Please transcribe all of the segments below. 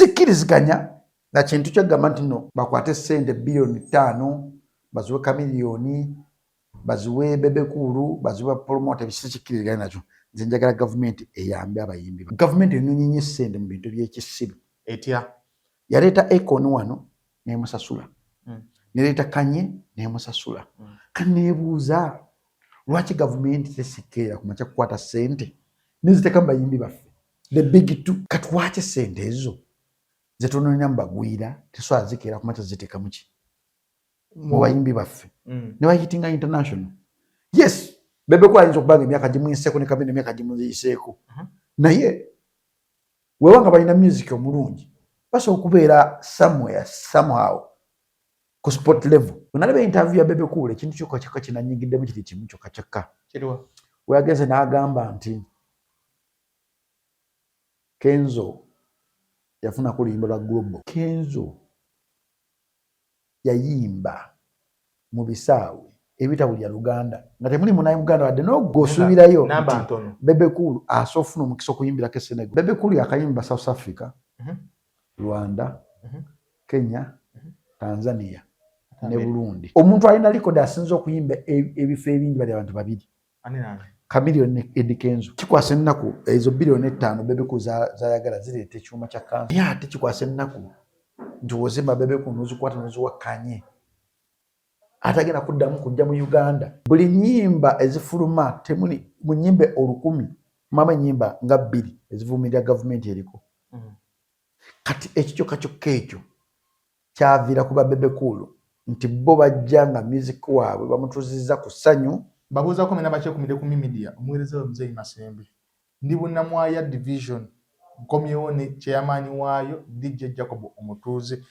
sikiriziganya na kintu kyagamba nti no bakwate sente bilioni 5 baziwe kamiliyoni baziwe bebekulu baziwe promote bisikiriziganya nacho nze njagala government eyambe abayimbi government enonyinye sente mu bintu by'ekisiru etya yaleta Akon wano nemusasula neleta Kanye nemusasula kanebuuza lwaki government tesikera kumacha kukwata sente niziteka mu bayimbi baffe the big two katwache sente ezo zetunonera mbagwira teswazikera kumacha ziteka muki mu bayimbi baffe ne bayitinga international yes bebe kwa inzo kubanga emyaka gimuiseko ne kabine emyaka gimuiseko naye wewanga balina music omulungi basa okubeera somewhere somehow ku sport level unalebe interview ya Bebe Cool ekintu kyokka kyokka kinanyigiddemu kiri kimu kyokka kyokka kiriwa weyagenze n'agamba nti Kenzo yafuna ku luyimba lwa global Kenzo yayimba mu bisaawe ebitabulya Luganda nga temuli munaye Uganda wadde n'ogosubirayo namba ntono Bebe Cool asofuna omukisa okuyimbira ke Senegal Bebe Cool yakayimba South Africa Rwanda Kenya Tanzania ne Burundi omuntu alina record asinze okuyimba ebifo ebingi bali abantu babiri Chameleone Eddie Kenzo kikwase nnaku ezo bilioni 5 Bebe Cool zayagala zirete kyuma kya kansa ya ate kikwase nnaku ntuwozemba Bebe Cool nozukwata nozuwa Kanye atagenda kuddamu kujja mu Uganda buli nyimba ezifuluma temuli mu nyimbe 1000 mama nyimba nga 2 ezivumirira government eriko kati ekyo kyokka kyavira kuba Bebe Cool nti bo bajjanga music waabwe bamutuzizza ku ssanyu babuuza ko mena bache kumide ku media omwereze wa Mzee Masembe ndi bunamwaya division komyone chairman wayo DJ Jacob Omutuze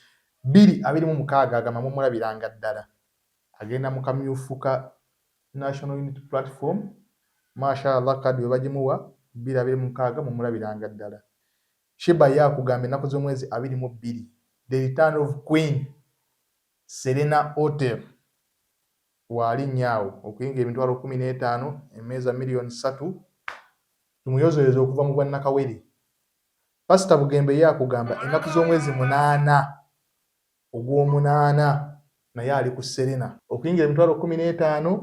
226 agama mu mulabiranga ddala agenda mu kamyufuka National Unity Platform mashallah kadi bajimuwa 226 mu mulabiranga ddala Sheba yakugambe nakoze omwezi 22 the return of Queen Serena Hotel wali nyaawo okuyinga emitwalo 15 emeza milioni 3 tumuyozoyezo okuva mu bwanna kaweri Pastor Bugembe yakugamba enaku z'omwezi 8 ogw'omunana naye ali ku Serena okuyinga emitwalo 15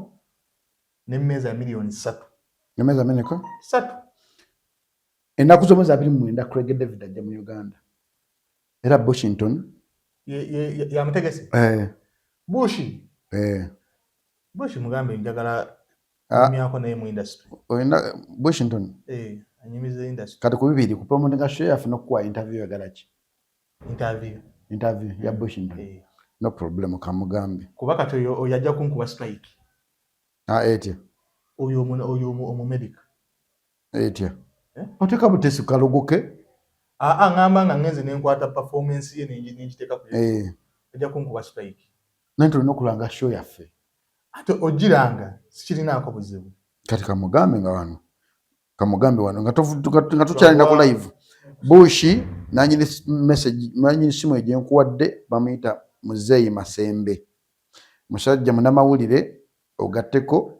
n'emeza milioni 3 emeza meneko 3 enaku z'omwezi 29 Craig David ajja mu Uganda era Washington ya mutegese Bushi Bushi mugambe njagala myako naye mu industry oyina Washington anyimize industry kati ku bibiri ku promoting show yafu nokuwa interview yagalachi interview ya Washington no problem kamugambe kuba kati oyajja kunkuba strike etya oyo omu medical etya oteka butesi kalogoke ngamba nga ngenze nenkwata performance ye nenjiteka ku ajja kunkuba strike nanto nokulanga show yaffe ate ojiranga sikirinaako buzibu kati kamugambe nga wano kamugambe wano nga tukyalina ku live Bushi nanyini message nanyini simu ejenkuwadde bamuyita Mzee Masembe musajja munamawulire ogatteko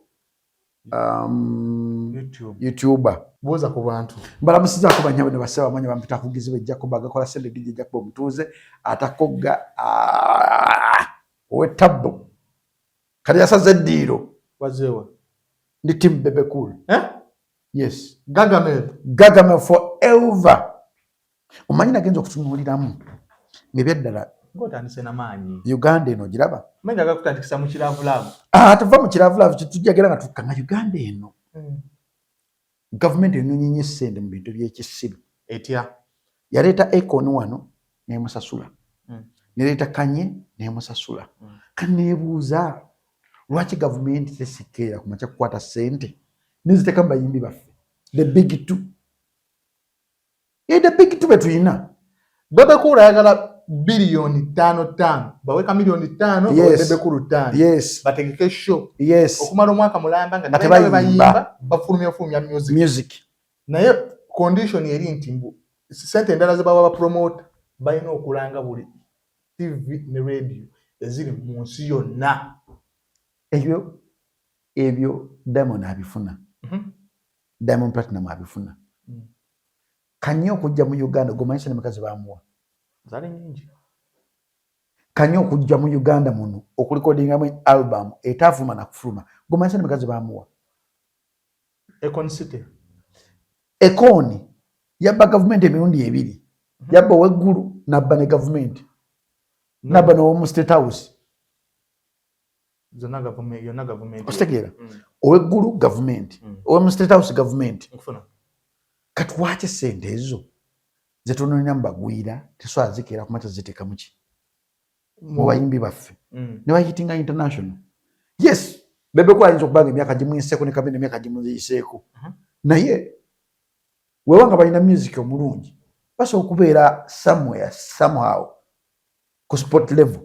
YouTuber boza ku bantu balamusiza ko banyabo ne basaba manya bampita kugizibe Jacob agakola sende DJ Jacob Omutuze atakoga wetabo kali yasaze diro wazewa ndi team Bebe Cool yes Gargamel forever umanyina genzo kutunuliramu nibyeddala ngotandise na manyi Uganda eno giraba manya gakutandikisa mu kiravulavu tuva mu kiravulavu kitujagera nga tukanga Uganda eno government enonyinye sente mu bintu by'ekisiru etya yaleta Akon wano nemusasula neleta Kanye nemusasula kanebuuza lwaki government tesikera kumacha kukwata sente niziteka mu bayimbi baffe the big two the big two betuyina Bebe Cool ayagala bilioni 5 baweka milioni 5 Bebe Cool 5 bategeke show okumala omwaka mulamba nga nabaye bayimba bafulumya music naye condition eri nti sente endala ze baba promote bayina okulanga buli TV ne radio eziri mu nsi yonna ebyo Diamond abifuna Diamond Platinum abifuna Kanye okujja mu Uganda gomanyisa ne makazi bamuwa zali nyingi kanyo okujja mu Uganda muno okulikodingamu album etavuma na kufuluma gomanyi ne mikazi bamuwa Econ City Econ yabba government emirundi ebiri yabba weggulu nabba ne government nabba no mu State House yonna government ositegeera oweggulu government owe mu State House government kati waki sente ezo zetunonera mu bagwira teswala zikeera ku macha ziteeka muki mu bayimbi baffe ne bayitinga international yes bebe kwa ayinza okubanga emyaka gimuyiseko ne kabine emyaka gimuyiseeko naye wewanga balina music omulungi basobola okubeera somewhere somehow ku sport level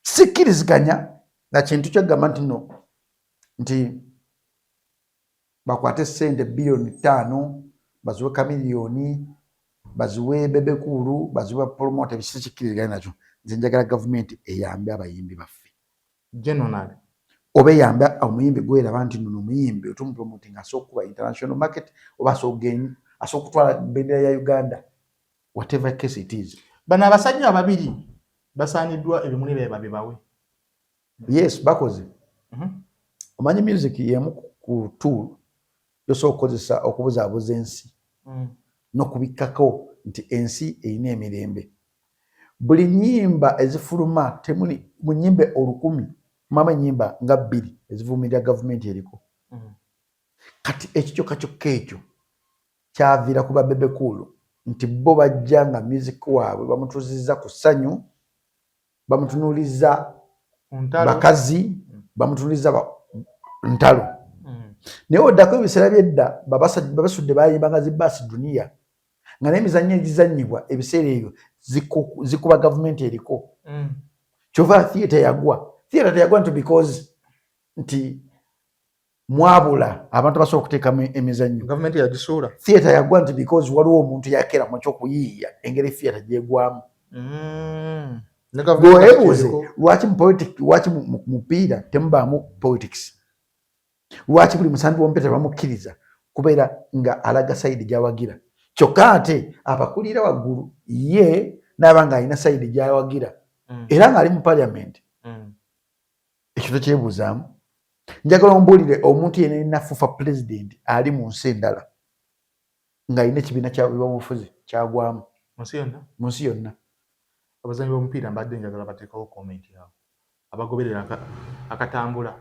sikkiriziganya na kintu kyagamba nti no nti bakwate sente bilioni 5 baziwe kamiliyoni baziwe bebe kulu baziwe promote bisikiriziganya nakyo nze njagala gavumenti eyambe abayimbi baffe general oba eyambe omuyimbi gwera nti nono omuyimbi otumupromoting asobola okuba international market oba asobola okutwala bendera ya Uganda whatever case it is. Bano abasajja ababiri basaaniddwa ebimuli bye babibawe. Yes, bakoze. Omanyi music yemu ku tool yosobola okukozesa okubuzaabuza ensi n'okubikkako nti ensi erina emirembe. Buli nnyimba ezifuluma temuli mu nnyimba 1000 mama nnyimba nga 2 ezivumirira gavumenti eriko. Kati ekyo kyokka ekyo kyavira kuba bebe kulu nti bo bajja nga music waabwe bamutuuzizza ku ssanyu bamutunuuliza bakazi bamutunuuliza ntalo. Naye oddako ebiseera by'edda babasudde bayimba nga zibaasi duniya nga n'emizannyo egizannyibwa ebiseera ebyo zikuba gavumenti eriko. Kyova theatre teyagwa nti because nti mwabula abantu basobola okuteekamu emizannyo. Gavumenti yagisuula. Theatre yagwa nti because waliwo omuntu yakeera mu ky'okuyiiya engeri theatre gyegwamu. Gwebuuze lwaki mu mupiira temubaamu politics? Lwaki buli musambi w'omupiira tebamukkiriza kubeera nga alaga sayidi gy'awagira? Kyokka ate abakulira waggulu ye n'aba ng'alina sayidi gy'awagira era ng'ali mu parliament. Ekyo tekyebuuzaamu. Njagala ombuulire omuntu yenna ennafufa president ali mu nsi endala ng'alina ekibiina ky'ebyobufuzi kyagwamu mu nsi yonna. Abazanyi b'omupiira mbadde njagala bateekawo comment yaabwe abagoberera akatambula.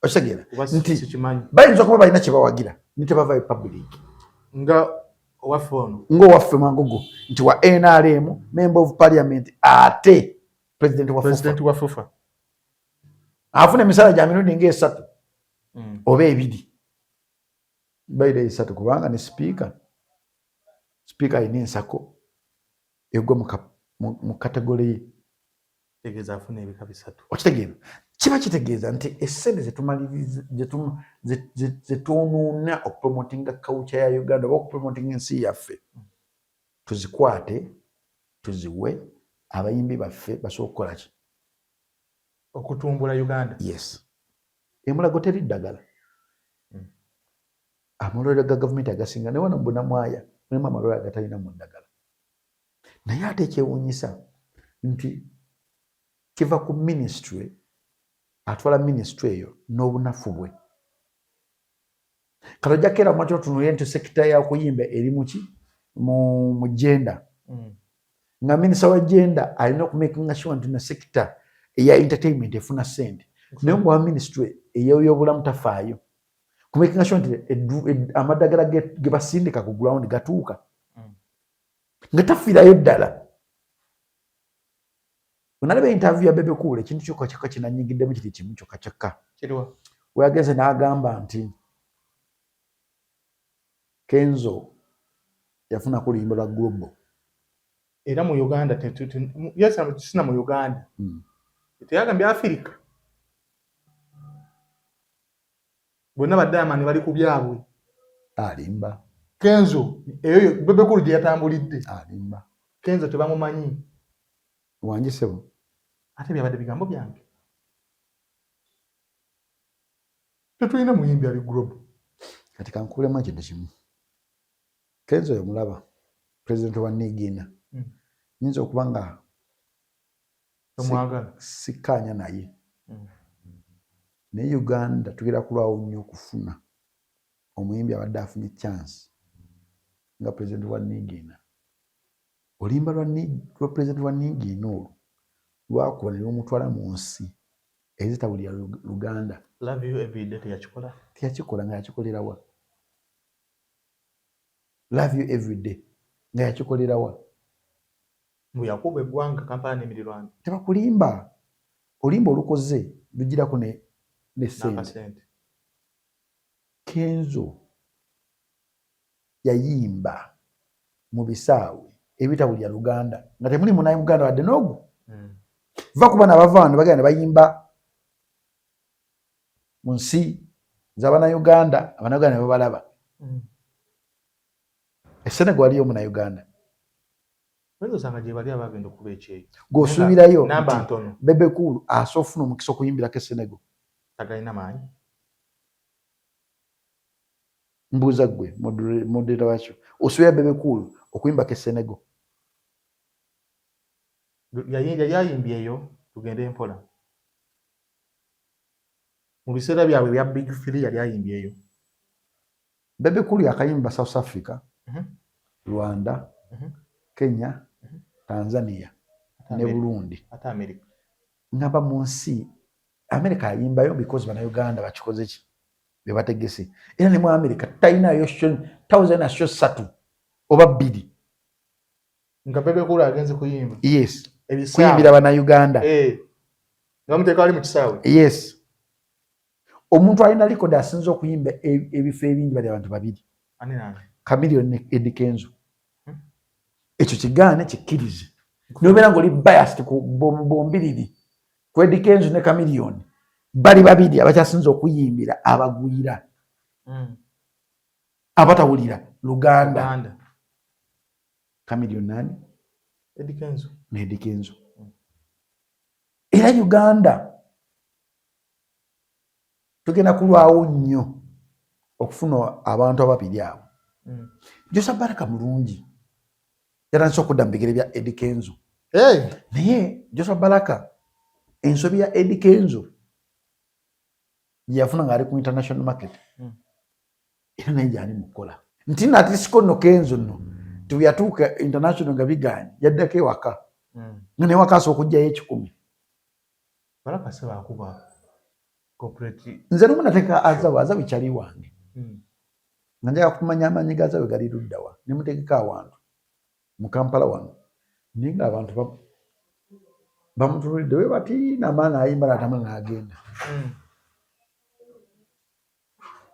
Okitegeera nti bayinza okuba balina kye bawagira ne tebavaayo public nga owaffe ono ng'owaffe Mangogo nti wa NRM member of parliament ate president wa FUFA afuna emisala gya mirundi ng'esatu oba ebiri baire esatu kubanga ne speaker alina ensako egwa mu kategori ye. Tegeeza afuna ebika bisatu. Okitegeera kiba kitegeeza nti essente zetunuuna okupromotinga culture ya Uganda oba okupromotinga ensi yaffe tuzikwate tuziwe abayimbi baffe basobola okukola ki okutumbula Uganda. Yes, emulago teri ddagala. Amalwaliro ga gavumenti agasinga ne wano Bunamwaya mulimu amalwaliro agatalina mu ddagala. Naye ate ekyewuunyisa nti kiva ku ministry atwala ministry eyo n'obunafu bwe. Kati ojja keera mu tunuulire nti sekita y'okuyimba eri muki mu genda nga minisita wa genda alina okumakinga sure nti na sekita eya entertainment efuna ssente naye nga ministry ey'ebyobulamu tafaayo kumakinga sure nti amadagala ge basindika ku ground gatuuka nga tafiirayo ddala. Unalaba interview ya Bebe Cool ekintu kyokka kinanyigiddemu kiri kimu kyokka. Kiriwa? Weyagenze n'agamba nti Kenzo yafuna ku luyimba lwa Global. Era mu Uganda sina mu Uganda. Teyagambye Africa. Bonna ba Diamond bali ku byabwe. Alimba. Kenzo eyo Bebe Cool gye yatambulidde. Alimba. Kenzo tebamumanyi. Wanjisebo. Ate byabadde bigambo byange. Tetulina muyimbi ali Global. Kati kankulemu ekintu kimu. Kenzo yomulaba president wa Nigina nyinza okuba nga tomwagala sikkaanya naye naye Uganda tugera kulwawo nnyo okufuna omuyimbi abadde afunye chance nga president wa Nigeria. Olimba lwa president wa Nigeria olwo lwakuba ne lumutwala mu nsi ezitawulira Luganda. Love You Everyday teyakikola nga yakikolera wa? Love You Everyday nga yakikolera wa? Mbu yakuba eggwanga Kampala n'emirirwano. Tebakulimba. Olimba olukoze lugirako ne sente. Kenzo yayimba mu bisaawe ebitawulira Luganda nga temuli munaye Muganda wadde n'ogu. Va kuba n'abavaano bagenda bayimba mu nsi z'Abannayuganda, Abannayuganda ne babalaba. Senegal waliyo Munnayuganda. Osanga gye bali abagenda okuba ekyeyo. Gw'osuubirayo namba ntono. Bebe Cool asoofuna omukisa okuyimbirako e Senegal. Tagalina maanyi. Mbuuza ggwe modera wakyo osuubira Bebe Cool okuyimbako e Senegal. Yali ayimbyeyo tugende mpola. Mu biseera byabwe bya Big Three yali ayimbyeyo. Bebe Cool yakayimba South Africa, Rwanda, Kenya, Tanzania ne Burundi. Ate America. Ngaba mu nsi America ayimbayo because Bannayuganda bakikoze ki be bategese. Era ne mu America talinayo thousand show 3 oba 2. Nga Bebe Cool agenze kuyimba. Yes. Kuyimbira Bannayuganda. Nga muteeka ali mu kisaawe. Yes. Omuntu alina record asinza okuyimba ebifo ebingi bali abantu 2. Ani nani? Chameleone ne Eddie Kenzo. Ekyo kigaane kikkirize. Nobeera ng'oli biased ku bombiriri ku Eddie Kenzo ne Chameleone. Bali 2 abakyasinza okuyimbira abagwira. Abatawulira Luganda. Chameleone nani? Eddie Kenzo. Ne Eddie Kenzo. Era Uganda tugenda kulwawo nnyo okufuna abantu ababiri abo. Joseph Baraka mulungi. Yaranso okudda mu bigere bya Eddie Kenzo. Naye Joseph Baraka ensobi ya Eddie Kenzo yafuna ng'ali ku international market. Era naye gy'ali mu kukola. Nti nati siko nno Kenzo nno tuyatuuka international nga biganye yaddako ewaka. Nga newaka asooka okugyayo 10. Baraka seba akuba corporate. Nze lumu nateeka azawe kyali wange. Nga njagala kumanya amaanyi g'azawe gali ludda wa. Ne mutegeka awantu mu Kampala wano. Naye nga abantu bamutuulidde we bati n'amaana ayimba n'atamala n'agenda.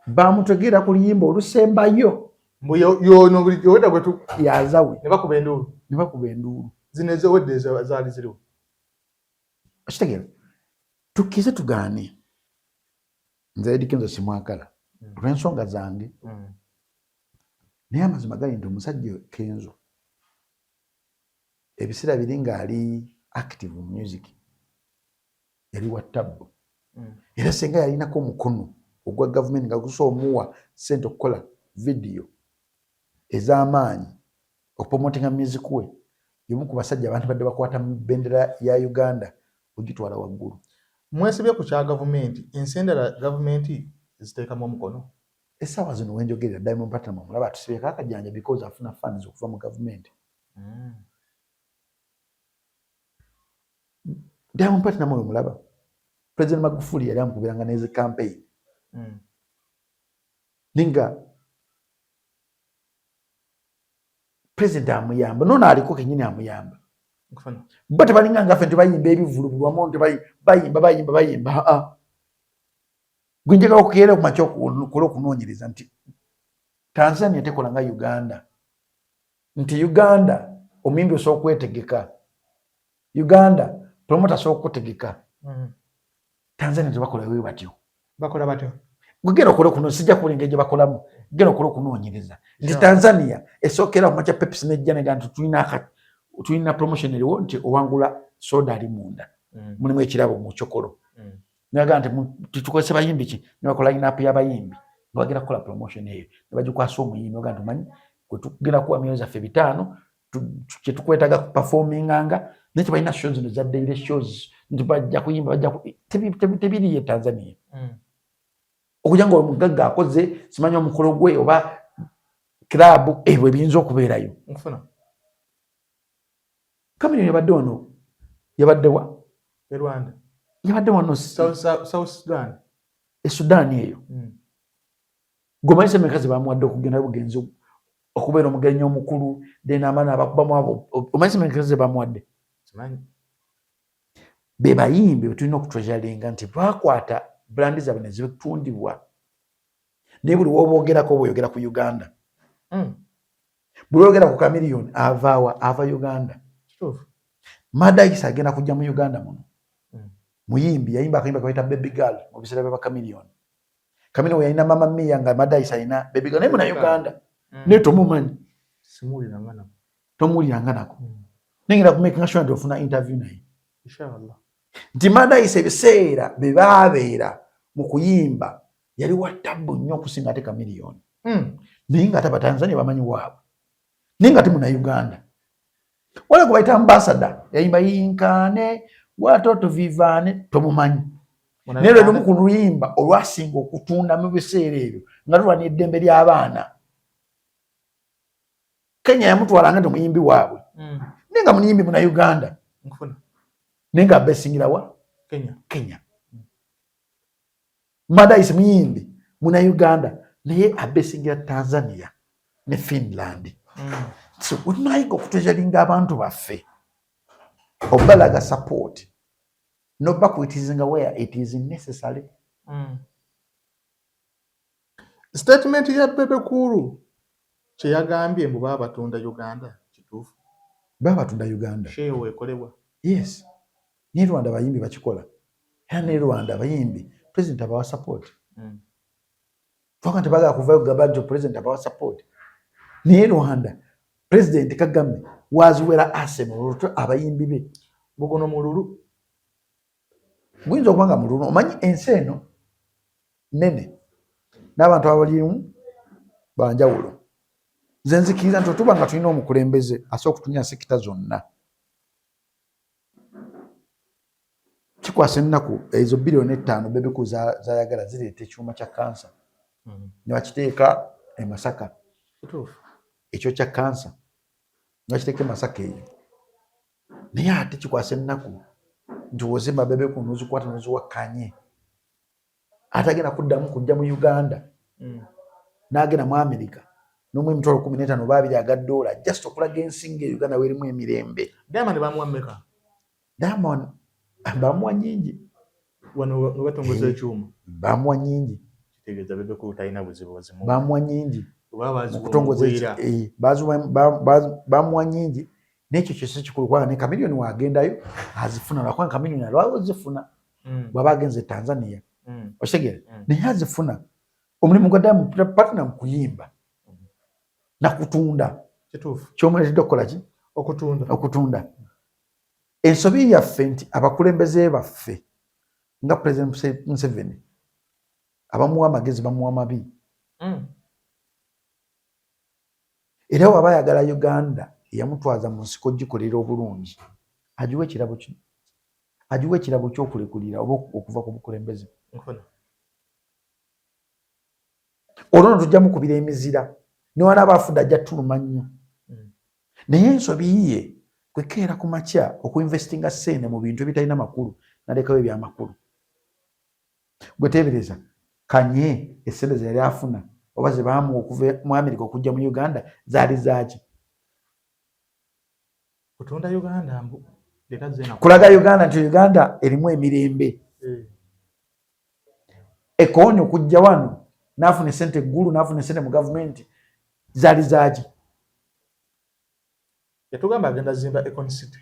Bamutegeera ku luyimba olusembayo. Mbu yono buli owedda gwe tu yazawe. Ne bakuba enduulu. Ne bakuba enduulu. Zino ez'owedde zaali ziriwo. Okitegeera tukkize tugaane. Nze Eddie Kenzo simwagala olw'ensonga zange. Naye amazima gali nti omusajja Kenzo ebiseera biri ng'ali active mu music yali wa tabbu. Era senga yalinako omukono ogwa gavumenti nga gusoomuwa ssente okukola vidiyo ez'amaanyi okupromotinga music we. Y'omu ku basajja abantu badde bakwata mu bendera ya Uganda ogitwala waggulu. Mwesibye ku kya gavumenti, ensi endala gavumenti ziteekamu omukono. Essaawa zino wenjogerera Diamond Platnumz omulaba atusibyeko akajanja because afuna funds okuva mu gavumenti. Diamond Platnumz oyo mulaba President Magufuli yali amukubiranga n'ezi campaign. Ninga President amuyamba nono aliko kenyini amuyamba. Bate balinga nga ffe tebayimba ebivulu wamu bayimba. Gwe njagala okukeera ku makya okunoonyereza nti Tanzania tekola nga Uganda. Nti Uganda omuyimbi osobola okwetegeka. Uganda promoter osobola okutegeka. Tanzania tebakola bwe batyo. Bakola batyo. Genda okola kuno sijja kulinga gye bakolamu. Genda okola okunoonyereza. Nti Tanzania esookera mu makya Pepsi n'ejja negantu tulina promotion eriwo nti owangula soda ali munda. Mulimu ekirabo mu kyokolo. Naga nti tukozesa bayimbi ki ne bakola line-up y'abayimbi. Bagenda kukola promotion eyo. Ne bagikwasa omuyimbi oga nti manyi kwe tugenda kuwa myezi zaffe 5 kye tukwetaga performinganga nekyo balina shows zino za daily shows nti bajja kuyimba tebiriyo Tanzania okugira nga omugagga akoze simanyi omukolo gwe oba club ebyo ebiyinza okubeerayo Chameleone yabadde wano yabaddewa Rwanda yabadde wano South Sudan Sudan eyo gomanyi semekazi bamuwadde okugenda bugenzi okubeera omugenyi omukulu then abaana abakubamu abo omanyi semekazi bamuwadde be bayimbi betulina okutreasuringa nti bakwata brandi zaabwe ne zitundibwa naye buli woboogerako bweyogera ku Uganda buli oyogera ku Chameleone ava Uganda Madayisa agenda kujja mu Uganda muno muyimbi yayimba akayimba kawaita Baby Girl mu biseera bya Chameleone yalina Mama Mia nga Madayisa alina Baby Girl naye muna Uganda naye tomumanyi tomuwuliranganako nengenda kumakinga sure nti ofuna interview naye inshallah nti Madayisa ebiseera bye baabeera mu kuyimba yali wa tabu nnyo okusinga ate Chameleone naye nga ate Abatanzania bamanyi waabwe naye nga ate muna Uganda wale kubaita ambassador yayimba yinkane watoto vivane tomumanyi nero lumu ku luyimba olwasinga okutunda mu biseera ebyo nga lulwanira eddembe ly'abaana Kenya yamutwalanga nti muyimbi waabwe nenga muyimbi muna Uganda nenga abesingira wa Kenya Madayisa muyimbi muna Uganda naye abesingira Tanzania ne Finland so unayiga okutreasuringa abantu baffe obalaga support no bakwitizinga where it is necessary statement ya Bebe Cool kye yagambye mbu baba batunda Uganda kituufu baba batunda Uganda shewe ekolebwa yes ne Rwanda bayimbi bakikola era ne Rwanda bayimbi president abawa support twakante baga kuvayo gabanjo president abawa support ne Rwanda President Kagame waziwera Arsenal abayimbi be bugono mululu gwinzo kubanga mululu omanyi ensi eno nene n'abantu abalimu banjawulo nze nzikiriza nti otuba nga tulina omukulembeze asobola okutumya sekita zonna kikwasa ennaku ezo biliyoni 5 Bebe Cool zayagala zireeta ekyuma kya kansa ne bakiteeka e Masaka ekyo kya kansa nakiteeka e Masaka eyo naye ate kikwasa ennaku nti wozimba Bebe Cool nozikwata noziwakkanye ate agenda kuddamu kujja mu Uganda n'agenda mu America n'omu emitwalo 15 babiri aga $, just okulaga ensinga e Uganda werimu emirembe. Diamond bamuwa mmeka? Diamond bamuwa nyingi wano batongoza ekyuma bamuwa nyingi kitegeeza Bebe Cool talina buzibu wazimu bamuwa nyingi okutongoza bamuwa nyingi n'ekyo kyose kikulu kubanga ne Chameleone wagendayo azifuna lwakubanga Chameleone alwawo zifuna bw'aba agenze Tanzania okitegeera naye azifuna omulimu gwa Diamond Platnumz kuyimba na kutunda kituufu ky'omweredde okukola ki okutunda ensobi yaffe nti abakulembeze baffe nga President Museveni abamuwa amagezi bamuwa mabi era waba ayagala Uganda yamutwaza mu nsiko gikolera obulungi agiwe ekirabo ky'okulekulira oba okuva ku bukulembeze olwo tujja mukubira emizira niwana abafudde ajja tuluma nnyo naye ensobi ye kwekeera ku makya okuinvestinga ssente mu bintu ebitalina makulu nalekawo ebyamakulu gwe teebereza Kanye essente ze yali afuna oba ze baamuwa okuva mu America okujja mu Uganda zaali zaaki kutunda Uganda mbu kulaga Uganda nti Uganda erimu emirembe Ekoonyo okujja wano n'afuna essente eggulu n'afuna essente mu gavumenti zaali zaaki yatugamba agenda zimba Econ City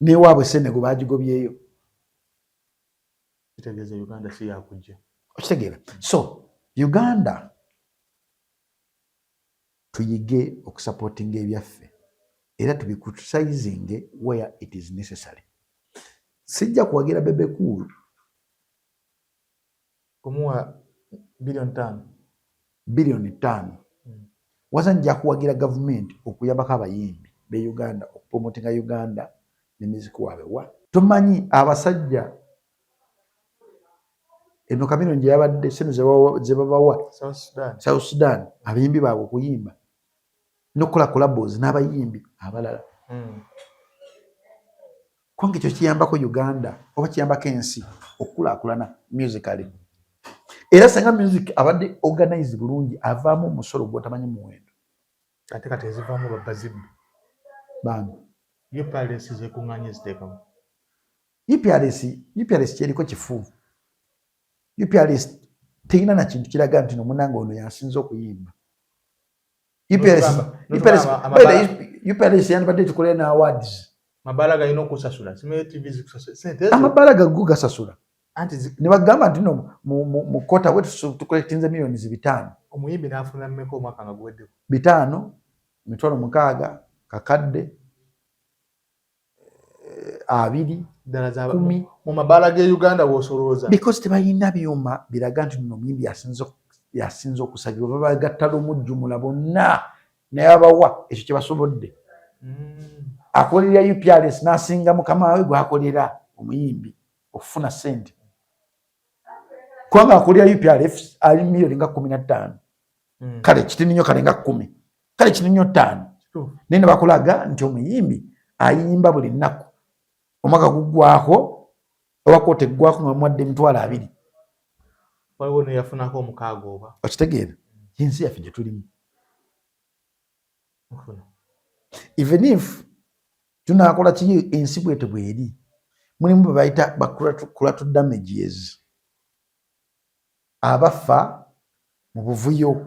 newaabwe Senegal baagigobyeyo kitegeeza Uganda si yakujja okitegeera so Uganda tuyige okusupportinga ebyaffe era tubicriticizinge where it is necessary sijja kuwagira Bebe Cool kumuwa bilioni 5 waza nja kuwagira government okuyambako abayimbi be Uganda okupromotinga Uganda ne music waabwe wa tumanyi abasajja eno Cameron gye yabadde sente ze babawa South Sudan abayimbi baabwe okuyimba n'okukola collabos n'abayimbi abalala kwange ekyo kiyambako Uganda oba kiyambako ensi okukulaakulana musically era senga music abadde organize bulungi avaamu omusolo gw'otamanyi muwendo ate kati ezivaamu babazibbi bantu UPRS zekuŋŋaanye ziteekamu UPRS kyeriko kifu UPRS terina na kintu kiraga nti nomunanga ono yasinza okuyimba UPRS yandibadde tukolera na awards mabala galina okusasula simanyi TV zikusasula amabala gago gasasula ne bagamba nti no mu kota wetu tukoletinze millions 5 omuyimbi n'afuna mmeka omwaka nga guweddeko 5 mitwalo 6 kakadde 2 ddala za 10 mu mabala ge Uganda w'osolooza because tebalina byuma biraga nti no omuyimbi yasinza okusagirwa babagattala omujjumula bonna naye abawa ekyo kye basobodde akolera UPRS n'asinga mukama we gwakolera omuyimbi okufuna sente kubanga akolera UPRS ali million nga 15 kale kitininyo kale nga 10 kale kitininyo 5 nene bakulaga nti omuyimbi ayimba buli nnaku omwaka gugwako owakote gwako nga mwadde emitwalo 2 waliwo ne yafunako omukaago oba okitegeera yensi yaffe gye tulimu even if tunakola ki ensi bwete bweri mulimu bwe bayita collateral damages abafa mu buvuyo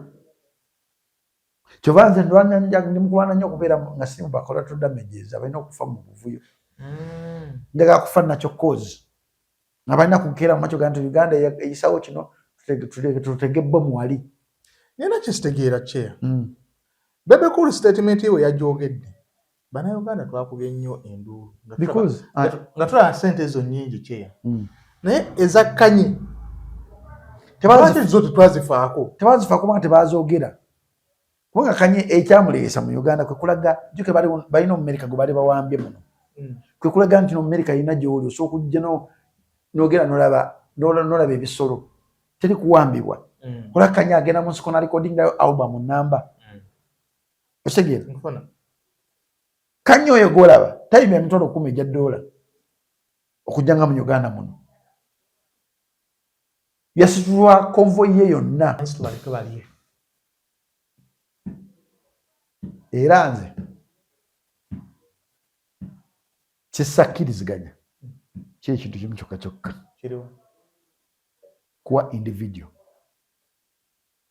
kyovanze ndimukulwana nnyo okubeera nga siri mu collateral damages abalina okufa mu buvuyo njagala kufa nakyo cause nga balina kukeera mu makyo ga nti Uganda eyisawo kino tutege bbomu wali nina kisitegeera kyeya Bebe Cool statement yewe yajogedde bannayuganda twakubye nnyo enduulu nga tulaba ssente ezo nnyingi kyeya naye ezakkanye zo tetwazifaako kubanga tebazoogera kubanga kanye ekyamuleesa mu Uganda kwe kulaga juke balina Omumerika gwe bali bawambye muno kwe kulaga nti Omumerika yina gy'oli osooka okujja n'ogera n'olaba ebisolo teri kuwambibwa kulaga kanye agenda mu nsiko n'alikodingayo album namba osegeera kanye oyo gw'olaba tayimya emitwalo 10 egya $, okujja nga mu Uganda muno yasitulwa convoy ye yonna era nze kisakkiriziganya kiri ekintu kimu kyokka kyokka kuwa individual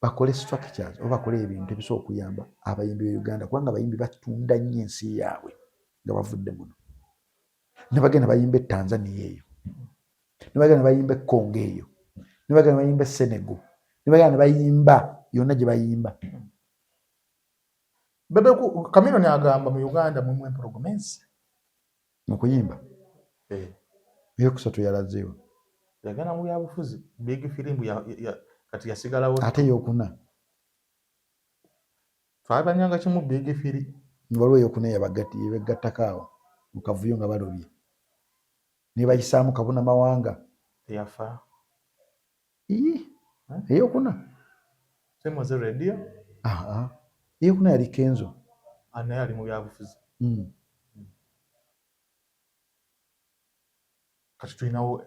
bakole structures oba bakole ebintu ebisobola okuyamba abayimbi b'e Uganda kubanga abayimbi batunda nnyo ensi yaabwe nga bavudde muno ne bagenda bayimba e Tanzania eyo ne bagenda bayimba e Congo eyo ne bagenda bayimba e Senegal ne bagenda bayimba yonna gye bayimba Bebe Cameron agamba mu Uganda mu empologomesi mu kuyimba eyokusatu yalazeewo yagana mu byabufuzi big film kati yasigalawo ate eyokuna twabanyanga kimu big film waliwo eyokuna yabegattako awo mu kavuyo nga balobye ne bayisaamu Kabuna Mawanga teyafa eyokuna semoze radio eyokuna yali Kenzo naye ali mu byabufuzi kati tulinawo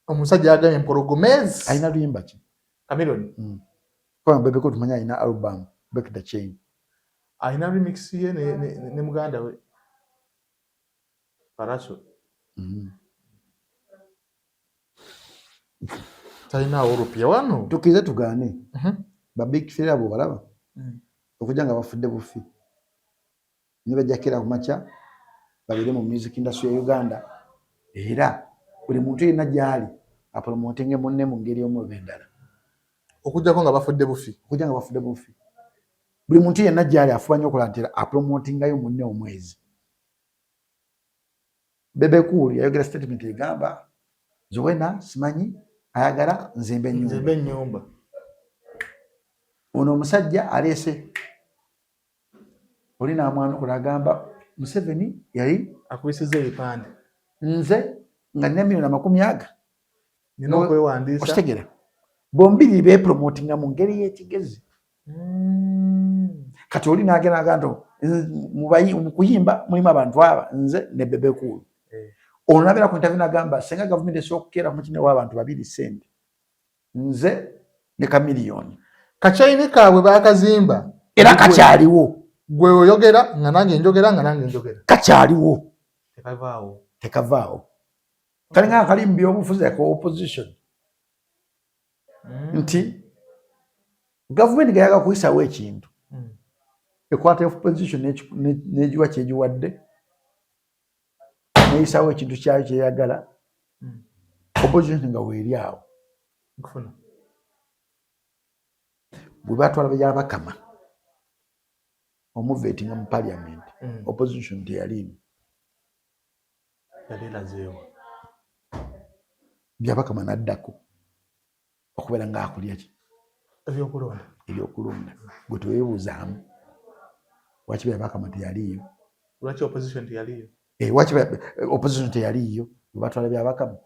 omusajja agambye empologomesi alina luyimba ki Cameron kubanga Bebe Cool tumanya alina album Break the Chain alina remix ye ne muganda we Paraso talinawo olupya wano tukize tugaane ba big three abo balaba okujja nga bafudde bufi ne bajakira ku makya babire mu music industry ya Uganda era buli muntu yenna gyali apromotinge munne mu ngeri y'omubendala okujjako nga bafudde bufi buli muntu yenna gyali afuba nnyo okulantira apromotingayo munne omwezi Bebe Cool yayogera statement egamba Zowena simanyi ayagala nzimbe ennyumba ono omusajja aleese olina amwana okulagamba Museveni yali akubisiza ebipande nze nga nina milioni 40 nina okwewandiisa okitegera bombiri bepromotinga mu ngeri y'ekigezi kati oli n'agenda aganto mu kuyimba mulimu abantu aba nze ne Bebe Cool ono nabeera ku interview n'agamba senga gavumenti esobola okukeera mu kine w'abantu 2 sente nze ne Chameleone kakyayini kaabwe baakazimba era kakyaliwo gwe oyogera nga nange njogera kakyaliwo tekavaawo kali nga kali mu byobufuzi ko opposition nti gavumenti gayaga kuyisawo ekintu ekwata opposition n'egiwa kyegiwadde neyisawo ekintu kyayo kyeyagala opposition nga weeri awo bwe batwala byabakama omuvetinga mu parliament opposition teyalimu byabakama naddako okubeera nga akulya ki ebyokulonda gwe teweebuuzaamu lwaki byabakama teyaliyo lwaki opposition teyaliyo opposition teyaliyo bwe batwala byabakama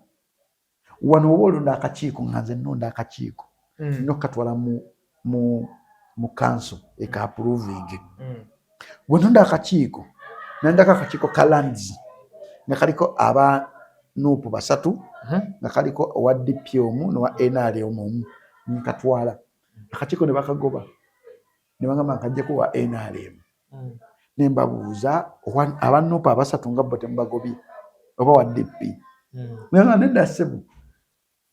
wano oba olonda akakiiko nga nze nnonda akakiiko nina okukatwala mu council eka approving bwe nnonda akakiiko nandako akakiiko ka lands nga kaliko aba nuupu 3 nga kaliko owa DP omu n'owa NRM omu nkatwala akakiiko ne bakagoba ne bagamba nkajjeko wa NRM ne mbabuuza aba nuupu 3 nga bo temubagobye oba wa DP nga nedda ssebo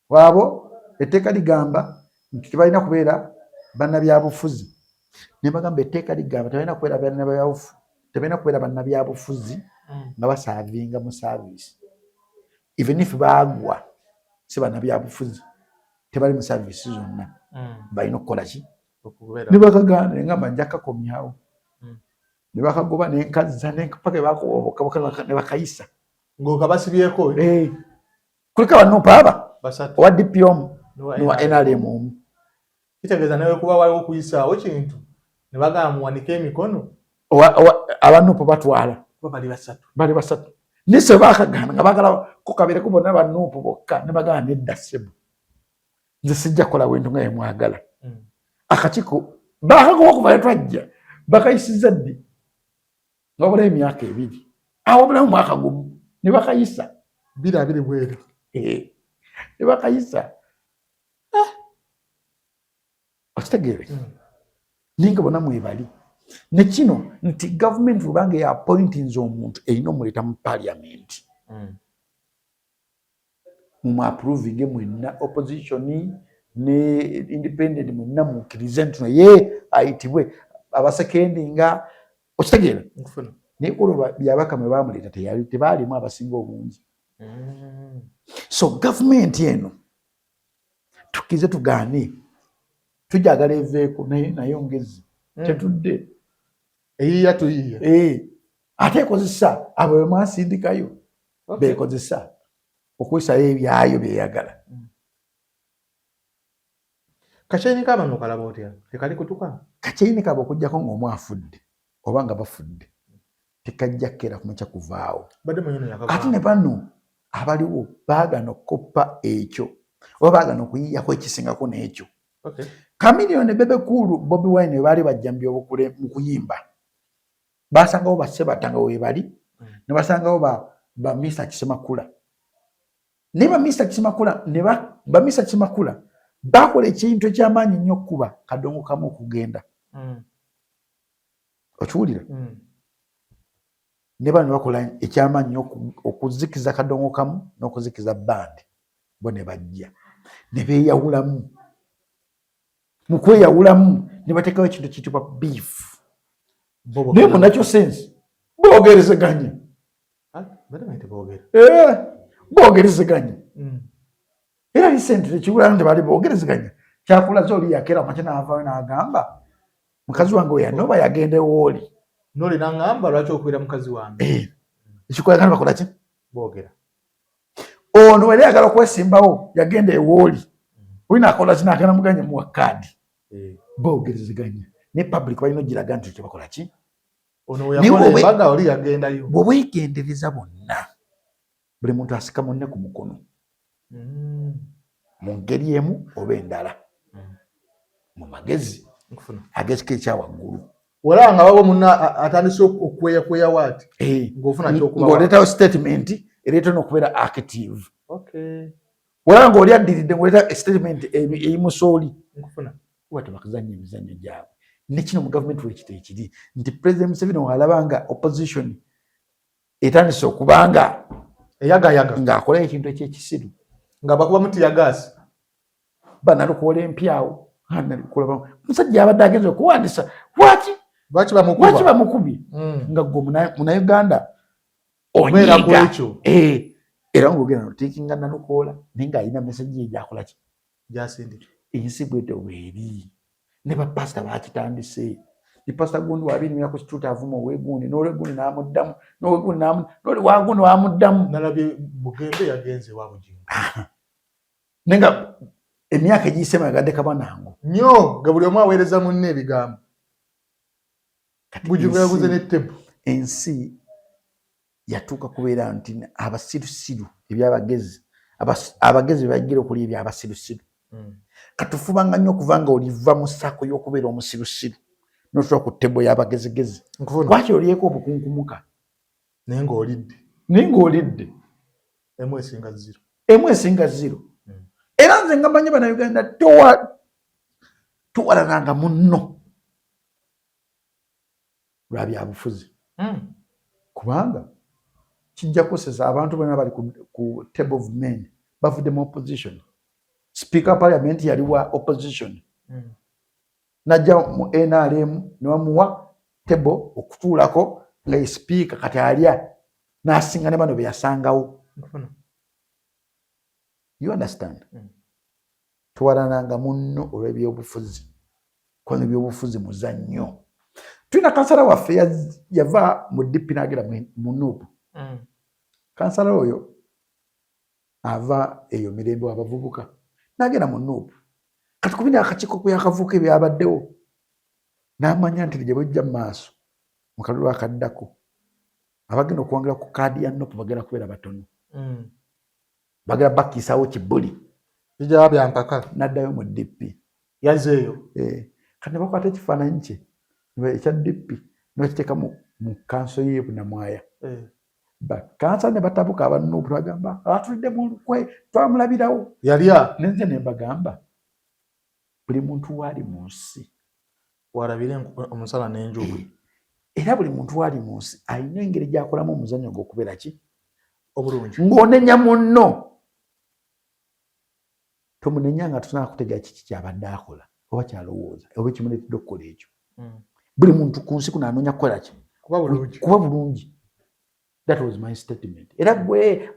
waabo etteeka ligamba nti tebalina kubeera bannabyabufuzi ne bagamba etteeka ligamba tebalina kubeera bannabyabufuzi nga basaavinga mu service even if baagwa si bannabyabufuzi tebali mu service zonna balina okukola ki ne bakagaana ne ngamba nja kakomyawo ne bakagoba nenkazza paka bakoboka ne bakayisa ng'okabasibyeko kuliko abanuupa aba owa DP omu n'owa NRM omu kitegeeza nawe kuba waliwo okuyisaawo kintu ne bagamba muwanike emikono abanuupa batwala bali 3 nise bakagana nga bagala kukabeereko bonna banuupu bokka ne bagamba nedda ssebo nze sijja kukola bwintu nga yemwagala akakiiko bakagoba okuva yetwajja bakayisiza ddi nga wabulayo emyaka 2 awo wabulayo mwaka gumu ne bakayisa 2 bweru ne bakayisa okitegeere ninga bonna mwebali nekino nti gavumenti lubanga ya appointinze omuntu erina omuleeta mu parliament mumuapproving mwenna opposition ne independent mwenna mukkirize nti naye ayitibwe abasekendinga okitegeera naye olwo byabakama bwe bamuleeta tebaalimu abasinga obungi so gavumenti eno tukize tugaane tujagala eveeko naye ngezi tetudde eyiya tuyiya ate ekozesa abo bwe mwasindikayo beekozesa okuyisayo ebyayo byeyagala kakyayini kaabano okalaba otya tekali kutuka kakyayini kaaba okugjako ng'omu afudde oba nga bafudde tekajja kkeera kumekya kuvaawo ate ne bano abaliwo baagana okukoppa ekyo oba baagana okuyiyako ekisingako n'ekyo Chameleone ne Bebe Cool Bobi Wine we baali bajja mu byobukule mu kuyimba basangawo bassebatanga we bali ne basangawo ba Mr. Kisemakula ne ba Mr. Kisemakula ne ba Mr. Kisemakula bakola ekintu ekyamaanyi nnyo okuba kadongo kamu okugenda okiwulira ne bano bakola ekyamaanyi nnyo okuzikiza kadongo kamu n'okuzikiza bandi bo ne bajja ne beeyawulamu mu kweyawulamu ne bateekawo ekintu kiyitibwa beef naye munakyo sense boogerezeganye boogerezeganye era lisente tekiwulamu nti bali boogerezeganya kyakulaze oli yakeera makya n'avaayo n'agamba mukazi wange we yanoba yagenda ewooli noli n'angamba lwaki okubeera mukazi wange ekikolagana bakola ki boogera ono era yagala okwesimbawo yagenda ewooli olina akola ki n'agenda muganya muwa kaadi boogerezeganya ne public balina ogiraga nti tebakola ki ono yakola embaga oli yagendayo bweweegendereza bonna buli muntu asika munne ku mukono mu ngeri emu oba endala mu magezi ageziko ekyawaggulu wala nga wabo munna atandise okweyakweya waati ng'ofuna kyokuba ng'oleetawo statement ereeta n'okubeera active wala ng'oli addiridde ng'oleeta statement eyimusooli kuba tebakuzannya emizannyo gyabwe ne kino mu gavumenti wekito ekiri nti President Museveni walaba nga opposition etandise okubanga eyagayaga ng'akola ekintu ekyekisiru nga bakuba mutiyagaasi banalukoola empyawo musajja abadde agenza okuwandisa lwaki bamukubye nga gwe munauganda onyiga era ng'ogenda noteekinga nalukoola naye ng'alina meseji ye gyakola ki gyasindika ensi bwete bweri ne bapasita bakitandise ipasita gundi wabirimira ku kituuti avuma owegundi n'olegundi n'amuddamu n'owegundi n'oliwagundi wamuddamu nalabye Bugembe yagenze wa Bugingo naye nga emyaka egiyise magadde kabanango nnyo nga buli omu aweereza munne ebigambo Bugingo yaguze n'ettebo ensi yatuuka kubeera nti abasirusiru ebyabagezi abagezi bajjira okulya ebyabasirusiru katufubanga nnyo okuvanga oliva mu ssaako y'okubeera omusirusiru notuula ku ttebo y'abagezigezi lwaki olyeko obukunkumuka naye ng'olidde emu esinga zero era nze nga manyi Bannayuganda towalananga munno lwa byabufuzi kubanga kijja kusesa abantu bonna bali ku table of men bavudde mu opposition speaker wa parliament yali wa opposition najja mu NRM newamuwa table okutuulako nga ye speaker kati alya n'asinga ne bano be yasangawo you understand tuwalananga munno olw'ebyobufuzi kubanga ebyobufuzi muzannyo tulina kansala waffe yava mu DP n'agera mu NUP kansala oyo ava eyo mirembe w'abavubuka n'agenda mu NUP kati kubina akakiiko ku yakavuuka ebyabaddewo n'amanya nti gye bujja mu maaso mu kalulu akaddako abagenda okwongera ku kaadi ya NUP bagenda kubeera batono bagenda bakkiisaawo kibbuli bijaba byampaka n'addayo mu DP yazeeyo kati ne bakwata ekifaananyi kye ekya DP n'okiteeka mu kanso ye Bunamwaya bakansa ne batabuka aba NUP bagamba atulidde mu lukwe twamulabirawo yalya nenze ne mbagamba buli muntu waali mu nsi walabire omusala n'enjubu era buli muntu waali mu nsi alina engeri gy'akolamu omuzannyo gw'okubeera ki obulungi ng'onenya munno tomunenya nga tusobola kutegeera kiki kyabadde akola oba kyalowooza oba kimuleetedde okukola ekyo buli muntu ku nsi kuno anoonya kukola ki kuba bulungi. That was my statement. Era gwe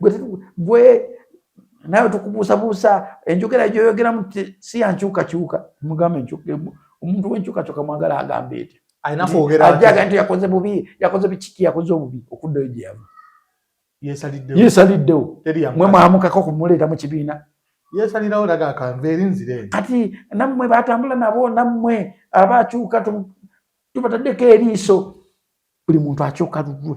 nawe tukubuusabuusa enjogera gy'oyogera muti si yankyukakyuka mugamba enkyuka omuntu w'enkyukakyuka mwagala agamba eti alina kwogera ajaga nti yakoze bubi yakoze biki yakoze obubi okuddayo gye yava yeesaliddewo mwe mwamukako kumuleeta mu kibiina yeesalirawo laga kanveeri nzire kati nammwe batambula nabo nammwe abakyuka tubataddeko eriiso buli muntu akyuka lulwe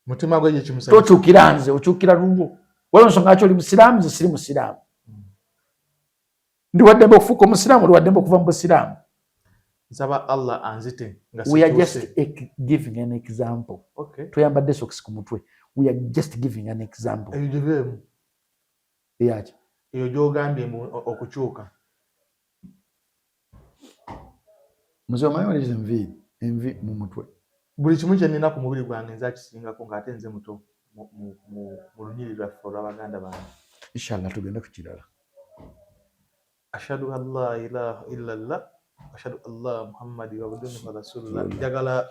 mutima gwe yekimusajja tokyukira nze okyukira lulwo waliwo ensonga lwaki oli musiraamu nze siri musiraamu ndiwaddembe okufuuka omusiraamu oliwaddembe okuva mu busiraamu nsaba Allah anzite nga we are just giving an example. Tuyambadde sokisi ku mutwe. We are just giving an example. Ebijiveemu. Yaki. Eyo gy'ogambye okukyuka. Muze omanyi walize envi mu mutwe. Buli kimu kye nnina ku mubiri gwange nze akisingako ng'ate nze muto mu lunyiri lwaffe olw'Abaganda bange. Inshallah tugenda ku kirala. Ashhadu an la ilaha illallah ashhadu Allah Muhammadi wa abduhu wa rasulullah. Njagala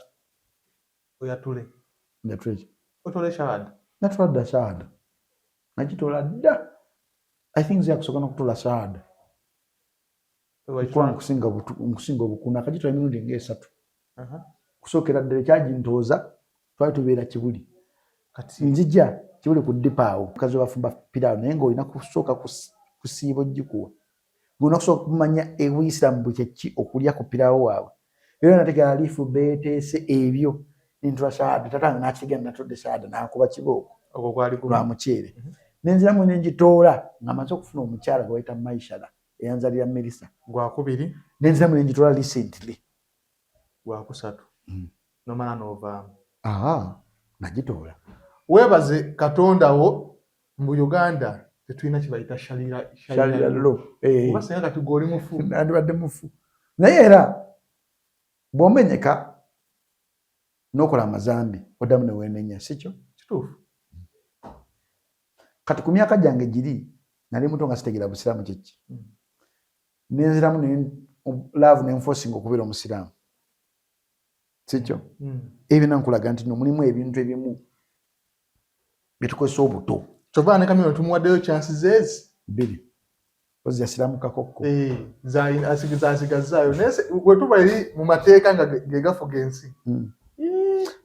oyatule. Njatule. Otole shahada. Natula dda shahada. Nagitola dda. I think nze yakusooka n'okutula shahada. Kwa nkusinga obukuna akagitola emirundi ng'esatu. Kusookera ddala kyagintooza twali tubeera Kibuli. Kati nzija Kibuli ku dipaawo mukazi wafumba piraawo naye ng'olina kusooka kusiiba ogikuwa. Guna kusooka kumanya Obuyisiraamu bwe ki okulya ku piraawo waabwe. Era nategeera alifu beeteese ebyo nintula shahada tatange nakigenda natodde shahada nakuba kibooko okwo kwali lwa muceere nenziramu nenjitoola nga maze okufuna omukyala gwe bayita Maishala eyanzalira Melissa gwakubiri nenziramu nenjitoola recently gwakusatu nomala novaamu nagitoola weebaze Katonda wo mu Uganda tetulina kibayita shalira lo oba singa kati goli mufu nandibadde mufu naye era bw'omenyeka n'okola amazambi oddamu ne weenenya sikyo kituufu kati ku myaka gyange giri nali muto nga sitegeera busiraamu kyeki nenziramu laavu nenfosinga okubeera omusiraamu sikyo ebyo nankulaga nti no mulimu ebintu ebimu byetukozesa obuto kyova ne Kamilton tumuwaddeyo chances ezi 2 ozi yasiramu kakokko asigazaayo naye bwe tuba eri mu mateeka nga ge gafuga ensi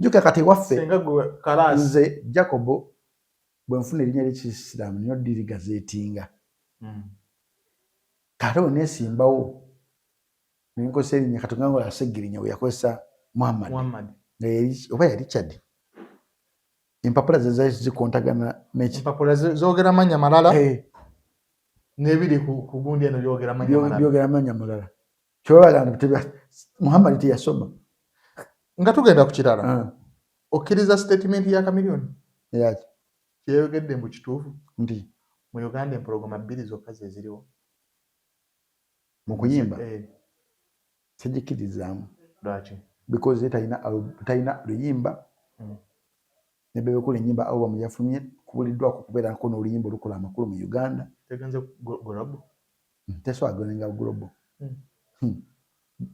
jjuka kati waffe senga gwe kalaasi nze Jacobo bwe nfuna erinnya ly'ekisiraamu niyo ddiri gazeetinga kate we neesimbawo nenkozesa erinnya Katonda nga asegirinya we yakozesa Muhammad oba yali Chad empapula ze zikontagana n'eki empapula zoogera mannya malala n'ebiri ku gundi eno byogera mannya malala kyobagamba Muhammad teyasoma nga tugenda ku kirala okkiriza statement ya Chameleone yaki kyeyogedde mbu kituufu nti mu Uganda empologoma 2 zokka ze ziriwo mu kuyimba sigikirizaamu lwaki because talina luyimba ne Bebe Cool ennyimba album yafulumye kubuliddwako kubeerako n'oluyimba olukola amakulu mu Uganda tegenze global teswagonenga global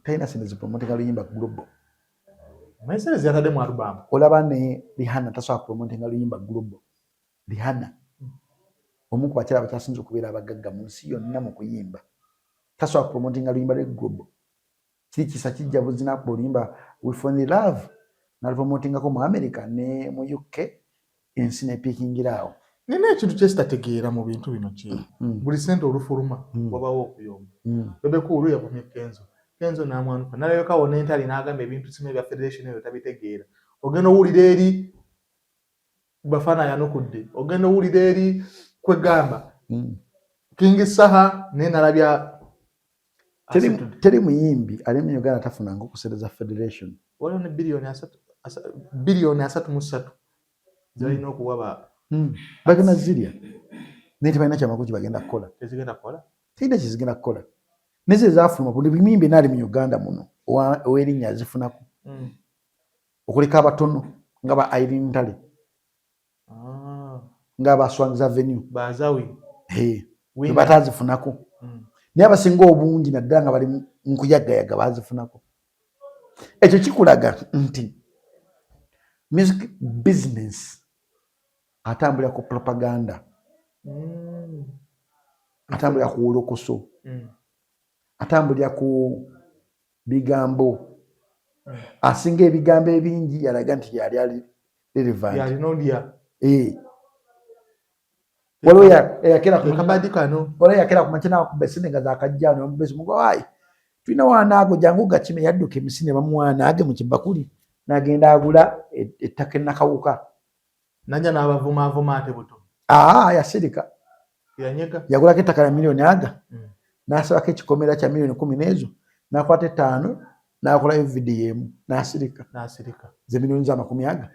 talina sente zipromotinga luyimba global maiserezi yatadde mu album olaba ne Rihanna tasobola kupromotinga luyimba global Rihanna omu ku bakyala bakyasinze okubeera abagagga mu nsi yonna mu kuyimba tasobola kupromotinga luyimba lwe global kiri kisa kijja buzina ku oluyimba We Fall Love nalupromotingako mu America ne mu UK ensi nepiikingiraawo nina ekintu kyesitategeera mu bintu bino ki buli sente olufuluma wabawo okuyomba Bebe Cool yavumye Kenzo n'amwanuka nalyoka wona entali n'agamba ebintu simu ebya federation eyo tabitegeera ogenda owulira eri Bafana yanukudde ogenda owulira eri kwegamba King Saha nenalabya teri muyimbi ali mu Uganda tafunanga okusereza federation waliwo ne biliyoni 3.3 zalina okuwaba bagenda zirya naye tebalina kyamakulu kibagenda kukola tezigenda kukola teyina kizigenda kukola neze zafuluma buli bimimbi naali mu Uganda muno owerinnya azifunako okuleka abatono nga ba Irene Ntale nga ba Swangs Avenue bazawi batazifunako naye abasinga obungi naddala nga bali nkuyagayaga bazifunako ekyo kikulaga nti music business atambulira ku propaganda atambulira ku wolokoso atambulira ku bigambo asinga ebigambo ebingi yalaga nti yali relevant waliwo yakera ku makina kubesine nga zakajjano omubesi mugwayi tulina wanaago jangu gakime yadduka emisine bamuwanaage mu kibakuli nagenda agula ettaka ennakawuka najja n'abavumaavuma ate buto yasirika yanyega yagulako ettaka lya miliyoni aga n'asabako ekikomera kya miliyoni 10 n'ezo n'akwata 5 n'akola VDM n'asirika ze miliyoni za 10 aga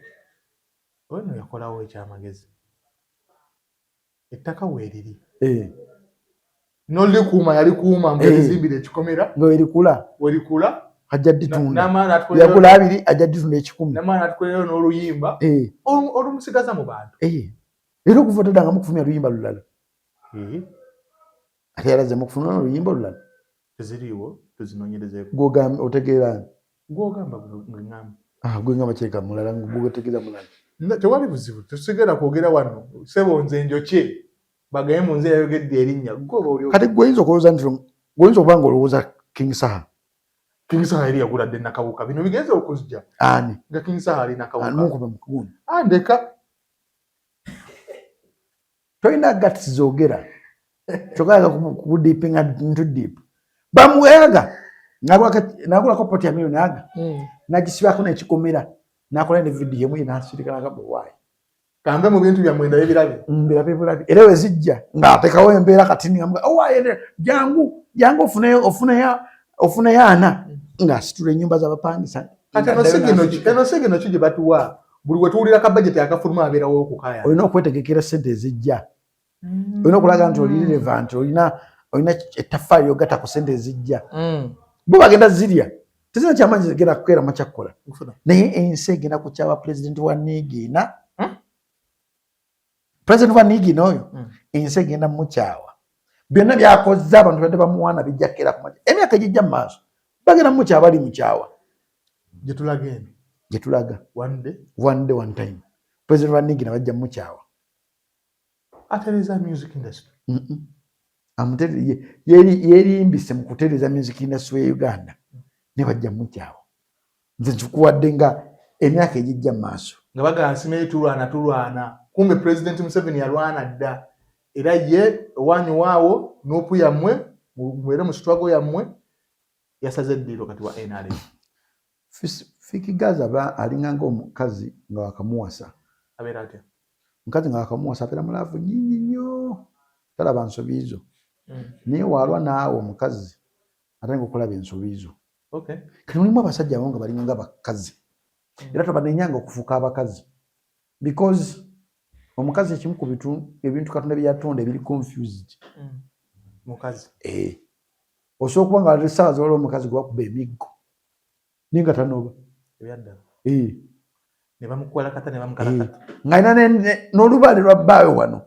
ono yakolawo ekyamagezi ettaka weeriri nolikuuma yalikuuma ngerizimbira ekikomera werikula ajja ditunda yagula 2 ajja ditunda 10 namaana atukoleyo n'oluyimba olumusigaza mu bantu era okuva todanga mukufumya luyimba lulala ate yalaze mukufuna n'oluyimba olulala teziriiwo tuzinonyerezeeko gwogamba otegeera gwogamba gwengamba kyeka mulala gwotegeeza mulala tewali buzibu tusigenda kwogera wano sebo nze njokye bagaye mu nze yayogedde erinnya kati gwoyinza okulowooza nti gwoyinza okuba nga olowooza King Saha yali yagula dde nakawuka bino bigenze okuzja ani nga King Saha ali nakawuka mukuba mukuguni ndeka tolina gati zoogera kyokka kudipinga ntu deep bamuweaga nagulako poti ya miliyoni aga nagisibako n'ekikomera nakola ne video mu nasirika nakabo why kambe mu bintu bya mwenda birabe era wezijja ngaatekawo embeera katini ngamuga why jangu ofune yana ngasitula ennyumba z'abapangisa kano segeno kije batuwa buli wetuwulira ka budget akafuluma abeerawo okukaya olina okwetegekera ssente ezijja olina okulaga nti oli relevant olina ettaffaali yogatta ku ssente ezijja bo bagenda zirya tezina kyamanyi zigenda kukeera makyakkola naye ensi egenda kukyaba pulezidenti wa Niigiina pulezidenti wa Niigiina oyo ensi egenda mukyawa byonna byakozze abantu badde bamuwaana bijja kukeera ku makya emyaka egijja mu maaso bagenda mukyaba ali mukyawa gyetulaga one day one time pulezidenti wa Niigiina bajja mukyawa atereza music industry yerimbise mu kutereeza music industry ya Uganda ne bajja mukyawa nze nkuwadde nga emyaka egijja mu maaso nga bagansime tulwana kumbe president Museveni yalwana dda era ye wanyu waawo n'opu yammwe mwere mu struggle yammwe yasaze ddiiro kati wa NRM Fikigaza alinganga omukazi nga wakamuwasa abeera atya mukazi nga wakamuwasa abeera mulaavu nnyingi nnyo talaba nsobi zo naye waalwa naawe omukazi atandika okulaba ensobi zo kati mulimu abasajja abo nga balinganga bakazi era tobanenyanga okufuuka abakazi because omukazi ekimu ku ebintu Katonda bye yatonda ebiri confused mukazi osobola okuba nga essaawa zolwa omukazi gwakuba emiggo naye nga tanoba ne bamukwala kata ne bamukalakata ng'alina n'olubale lwa bbaawe wano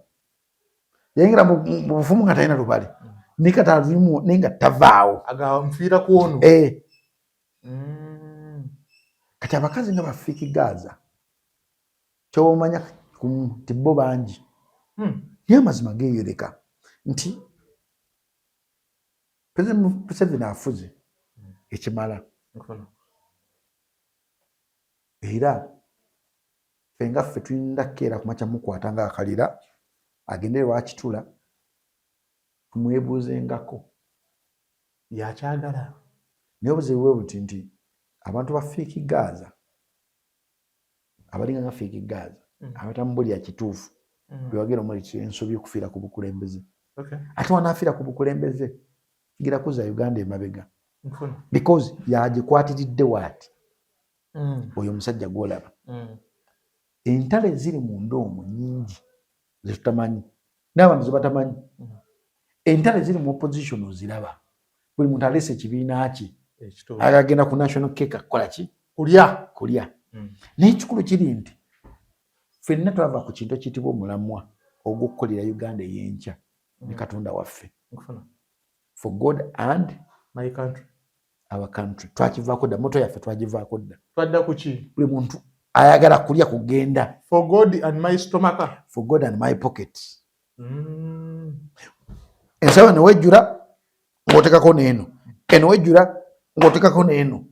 yayingira mu bufumu nga talina lubale naye kata alulimu naye nga tavaawo aganfiira ku ono kati abakazi nga bafiikigaza kyobamanya nti bo bangi naye amazima geeyoleka nti President Museveni afuze ekimala era fenga ffe tulinda keera kumakya mukwata nga akalira agendere wakitula tumwebuuzengako yakyagala naye obuzibu bwe buti nti abantu ba Fiikigaza abalinga nga Fiikigaza abatamubulya kituufu bewagera omuli ensobi okufiira ku bukulembeze ate wanaafiira ku bukulembeze kigira kuza Uganda emabega because yagikwatiridde waati oyo omusajja gwolaba entalo eziri munda omwo nnyingi zetutamanyi n'abantu zebatamanyi entalo eziri mu opposition oziraba buli muntu aleese ekibiina ki agagenda ku national cake akukola ki kulya naye ekikulu kiri nti ffenna twava ku kintu ekiyitibwa omulamwa ogw'okukolera Uganda ey'enkya ne Katonda waffe for God and my country our country twakivaako dda moto yaffe twagivaako dda twadda ku ki buli muntu ayagala kulya kugenda for God and my stomach for God and my pocket ensawo newejjula ng'otekako n'eno enewejjula ng'otekako n'eno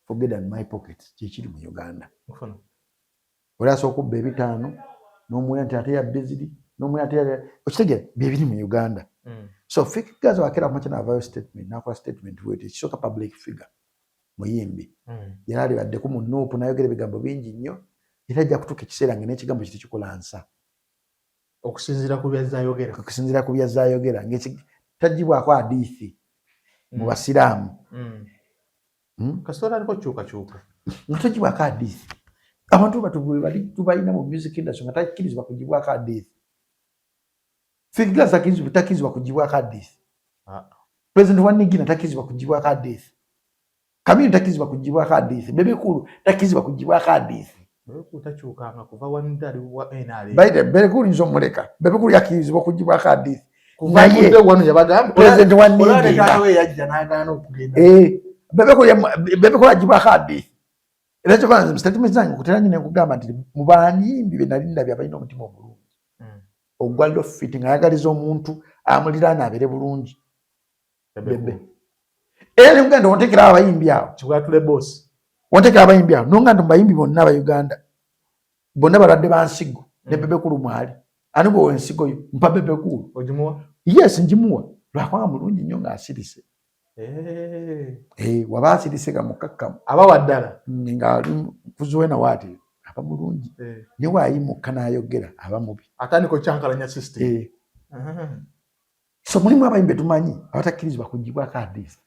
for God and my pocket kyekiri mu Uganda oli asooka okubba ebitaano n'omulya nti ate yabbeziri n'omulya ate okitegera byebiri mu Uganda so Fiikigaza wakeera kumakya n'avaayo statement n'akola statement bweti ekisooka public figure muyimbi era alibaddeko mu Nuupu n'ayogera ebigambo bingi nnyo era ajja kutuuka ekiseera nga n'ekigambo kiti kikola nsa okusinziira ku byazaayogera tagibwako hadithi mu basiraamu kasoola aliko kyukakyuka nga tagibwako hadithi abantu tubalina mu music industry nga takkirizibwa kugibwako hadithi Fiikigaza takkirizibwa kugibwako hadithi President wa Niigiina takkirizibwa kugibwako hadithi Kamini takkirizibwa kugibwako hadithi Bebe Cool takkirizibwa kugibwako hadithi utakyukanga kuva wandali wa NRM Bebe Cool nzo muleka Bebe Cool yakkirizibwa kugibwako hadithi naye wano yabagamba President wa Niigiina yajja n'agaana okugenda Bebe Cool agibwako hadithi era kyokka statement zange kutera nnyo nkugamba nti mu bayimbi be nali ndabye abalina omutima omulungi ogwa love fit ng'ayagaliza omuntu amuliraana abeere bulungi Bebe era ne muganda wontekera abayimbi awo kiwatule boss wontekera abayimbi awo nonga nti mubayimbi bonna aba Uganda bonna balwadde ba nsigo ne Bebe Cool mwali ani bwe ensigo yo mpa Bebe Cool ogimuwa yes ngimuwa lwakubanga mulungi nnyo ng'asirise waba asirisega mukakkamu abawa ddala ng'ali kuziwena waati aba mulungi ne waayimuka n'ayogera aba mubi atandika okyankalanya system. So mulimu abayimbi tumanyi abatakkirizibwa kugibwako hadiisi.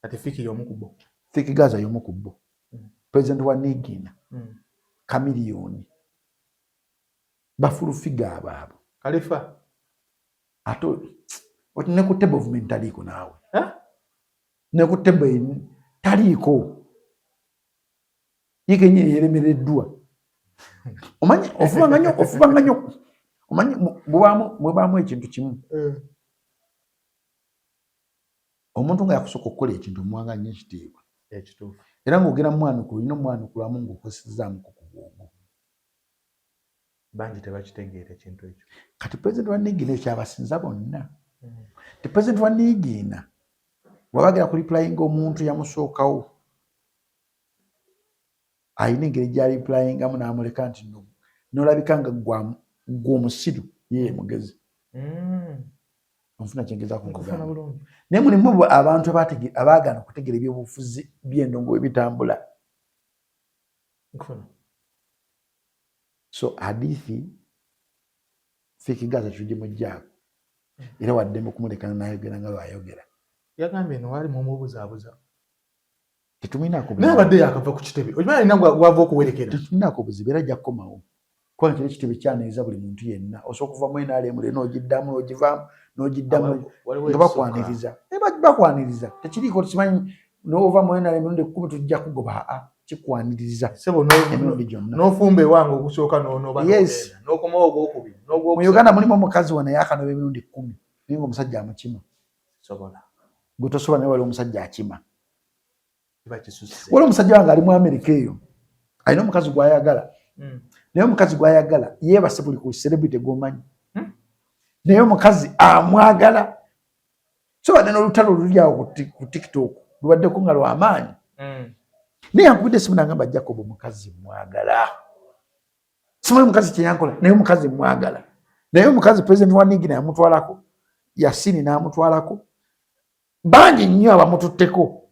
Kati Fikiri omu ku bo. Fikiri Gaza y'omu ku bo. President wa Nigiina. Kamiliyoni. Bafulufiga abaabo. Khalifa. Ate ne ku table of men taliiko naawe. Ne ku table taliiko. Ye kennyini yeremereddwa. Omanyi ofubanga nnyo. Omanyi mubaamu ekintu kimu. Omuntu nga yakusooka okukola ekintu omuwanga nnyo ekitiibwa. Ekituufu. Era ng'ogera mwanukulu olina omwanukulamu ng'okosezaamu ku bwongo. Bangi tebakitegeera ekintu ekyo. Kati pulezidenti wa Nigiina ekyo kyabasinza bonna. Ti pulezidenti wa Nigiina wabagera ku replying omuntu yamusookawo ayina engeri gy'areplyingamu n'amuleka nti n'olabika nga gw'omusiru ye mugezi. Onfuna kyengezaako okugamba. Naye mulimu abantu abaagaana okutegeera ebyobufuzi by'endongo bwe bitambula. So hadithi Fikiri Gaza tugimuggyaako era waddemu okumulekana n'ayogera nga lw'ayogera. Yagambye no wali mumubuzaabuza. Tetuminaako buzibu. N'abadde yakava ku kitebe. Okimanyi alina gw'ava okuwerekera. Tetuminaako buzibu era ajja kukomawo. Kubanga kino ekitebe kyaneeza buli muntu yenna. Osobola okuva mu NRM n'ogiddamu n'ogivaamu n'ogiddamu nga bakwaniriza. Bakwaniriza. Tekiriiko tukimanyi n'ova mu NRM emirundi 10 tujja kugoba. Kikwaniriza. Sebo n'ofumba ewange okusooka n'onoba n'okomawo ogwokubiri. Mu Uganda mulimu omukazi wano yakanoba emirundi 10 naye ng'omusajja amukima. Gwe tosobola naye wali omusajja akima. Wali omusajja wange ali mu Amerika eyo alina omukazi gw'ayagala. Naye omukazi gw'ayagala yeebase buli ku celebrity gw'omanyi. Naye omukazi amwagala. So badde n'olutalo oluli awo ku TikTok lubaddeko nga lw'amaanyi. Naye yankubidde esimu n'agamba Jacob omukazi mwagala. Simanyi omukazi kye yankola naye omukazi mwagala. Naye omukazi pulezidenti wa Nigiina yamutwalako. Yasini n'amutwalako. Bangi nnyo abamututteko.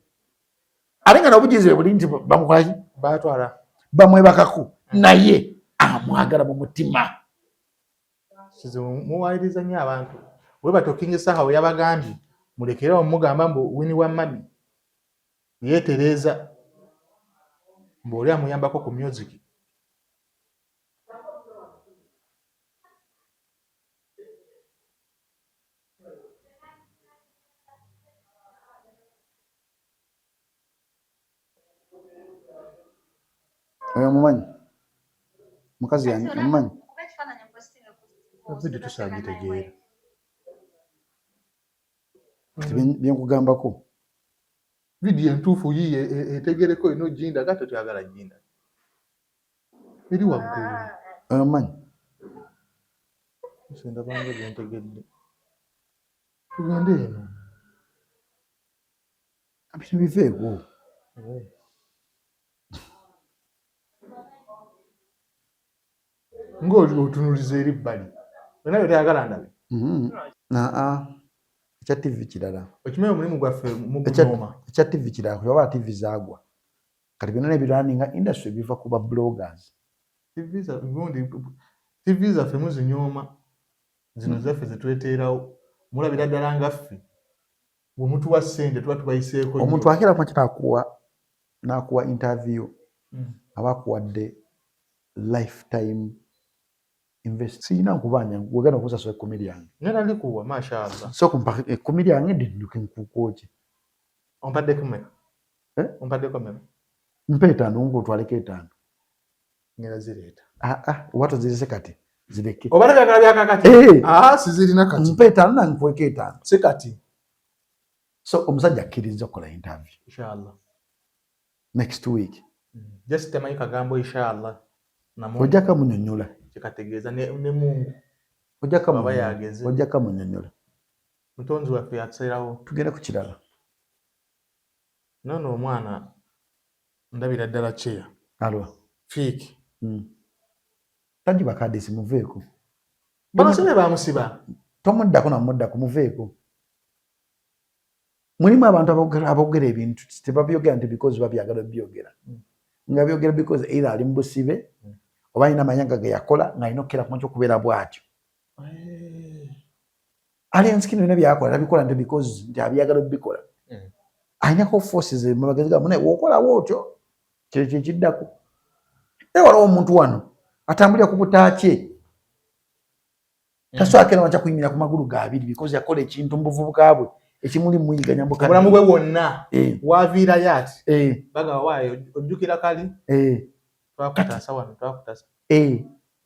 Ate nga n'obujulizi bwe buli nti bamukolaki? Baatwala. Bamwebakako. Naye amwagala mu mutima. Muwaayiriza nnyo abantu. We batokinga essaaha we yabagambye mulekerewo mugamba mbu Winnie Wamami yeetereeza mbu oli amuyambako ku music. Oyo mumanyi? Mukazi yange mumanyi? Video tusagitegeera. Byenkugambako. Video entuufu yiye etegereko ino jinda gato tuyagala jinda. Eri waggulu. Oyo mumanyi? Senda bange byentegedde. Tugende eno. Abino biveeko. Ng'oli otunuliza eri bbali. Wena yo teyagala ndabe. Ekya TV kirala. Okimanyi omulimu gwaffe mu kunooma. Ekya TV kirala kuba TV zaagwa. Kati byonna ebirunninga industry biva ku ba bloggers. TV zaffe muzinyooma. Zino zaffe zetweteerawo. Mulabira ddala nga ffe. Bwe mutuwa ssente tuba tubayiseeko. Omuntu akira kumakira n'akuwa interview abakuwadde lifetime invest. Siyina nkubanja wegana okusasula ekkomeri yange. Ngenda ndikuwa mashallah. So kumpa ekkomeri yange ndinduke nkukoche. Ompadde kumeka? Ompadde kumeka? Mpe 5 ngotwaleke 5. Ngera zireeta. Watu zilise kati. Zileke. Obaleka kala byakakati. Sizirina kati. Mpe 5 na nkweke 5. Sekati. So omusajja akkiriza okukola interview. Inshallah. Next week. Just temanyi kagambo inshallah. Ojjaka munyonyola. Kikategeeza ne Mungu. Ojjaka munyonyola. Mutonzi waffe yatuserawo. Tugenda ku kirala. Nono omwana ndabira ddala kyeya. Alwa. Fiiki. Tangi bakadesi muveeko. Bamusebe bamusiba. Tomuddako na muddako muveeko. mulimu abantu abogera ebintu tebabyogera nti because babyagala byogera nga byogera because either ali mu busibe oba alina amanyanga ge yakola ng'alina okukera ku okubeera bw'atyo alienskini bina byakola tabikola nti because nti abyagala bikola alinako forces emabega ziga mune wokolawo otyo kyekyo ekiddako waliwo omuntu wano atambulira ku butaakye tasobola wankya kuyimira ku magulu ga abiri because yakola ekintu mu buvubuka bwe ekimuli muyiganya mbuka obulamu bwe wonna waviirayo ati bagaba waayo ojjukira kali twakutaasa wano twakutaasa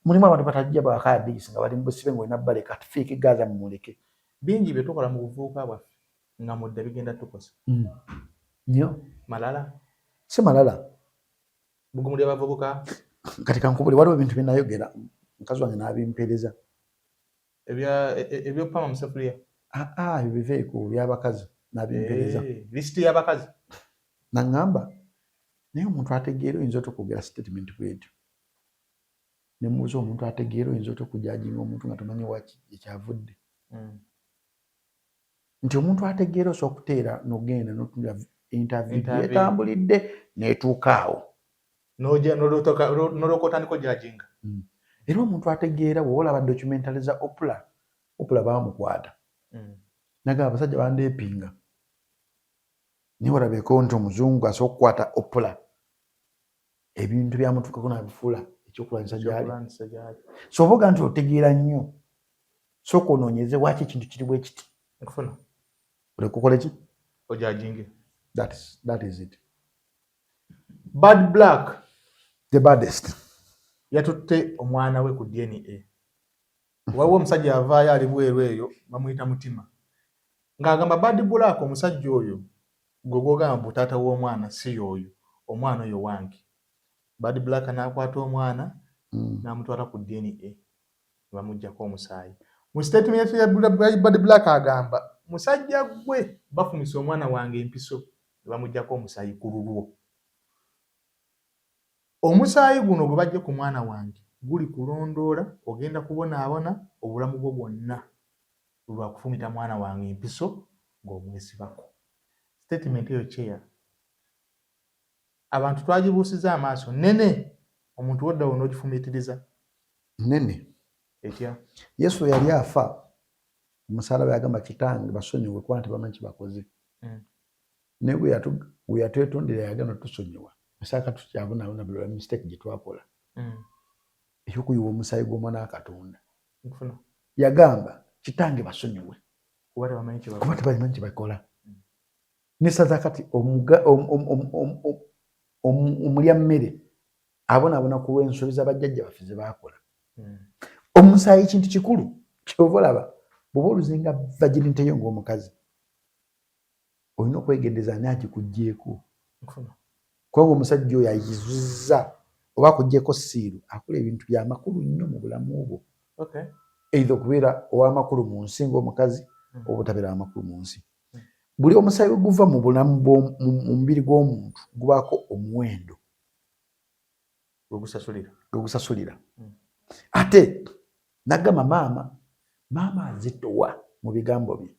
mulimu abantu batajja bakadiyisi nga bali mu busibe ng'olina baleka tufiike gaza mumuleke bingi bye tukola mu buvubuka bwaffe nga mudde bigenda tukosa nnyo malala si malala bugumuli abavubuka kati kankubuli waliwo ebintu byenayogera mukazi wange n'abimpeereza ebyokupama musefulya ebyo biveeko byabakazi n'abimpeereza lisiti y'abakazi naŋŋamba naye omuntu ategeera oyinza otokwogera statement bwetyo nemubuuza omuntu ategeera oyinza otokujajinga omuntu nga tomanyi waki ekyavudde nti omuntu ategeera osobola okuteera nogenda notunda interview etambulidde netuuka awo nolokotandika jajinga era omuntu ategeera woba olaba documentary za Oprah bamukwata naga abasajja bandeepinga naye olabeko nti omuzungu asobola okukwata Oprah ebintu byamutuukako nabifuula ekyokulwanyisa gyali so oboga nti otegeera nnyo sooka onoonyeze waki ekintu kiri bwe kiti nkufuna oleka okole ki ojajinge that is it Bad Black the baddest yatutte omwana we ku DNA waliwo omusajja avaayo ali bweru eyo bamuyita Mutima ng'agamba Bad Black omusajja oyo gwe gwogamba butaata w'omwana si yoyo omwana oyo wange Bad Black n'akwata omwana n'amutwala ku DNA bamuggyako omusaayi mu statement ya Bad Black agamba musajja gwe bafumisa omwana wange empiso bamuggyako omusaayi ku lulwo omusaayi guno gwe bajja ku mwana wange guli kulondoola ogenda kubonaabona obulamu bwo bwonna lwa kufumita mwana wange empiso ng'omwesibako statement eyo kyeya abantu twagibuusiza amaaso nene omuntu wodda wonna ogifumitiriza nene etya Yesu yali afa omusalaba yagamba kitange basonyiwe kuba nti bamanyi kibakoze naye bwe yatwetondera yagamba tusonyiwa esaka tukyabonaabona buli lwa mistake gye twakola ekyokuyiwa omusaayi gw'omwana wa Katonda yagamba kitange basonyiwe kuba tebamanyi kyebakola nesaza kati omulya mmere abonaabona ku lw'ensobi z'abajjajja baffe ze baakola omusaayi kintu kikulu kyova olaba bw'oba oluzinga vagirinte yo ng'omukazi olina okwegendeza ani agikuggyeeko kubanga omusajja oyo ayizuzza oba akuggyeeko siiru akola ebintu byamakulu nnyo mu bulamu bwo eitha okubeera ow'amakulu mu nsi ng'omukazi oba otabeera amakulu mu nsi buli omusaayi we guva mu bulamu mu mubiri gw'omuntu gubaako omuwendo gwegusasulira ate nagamba maama azitowa mu bigambo bye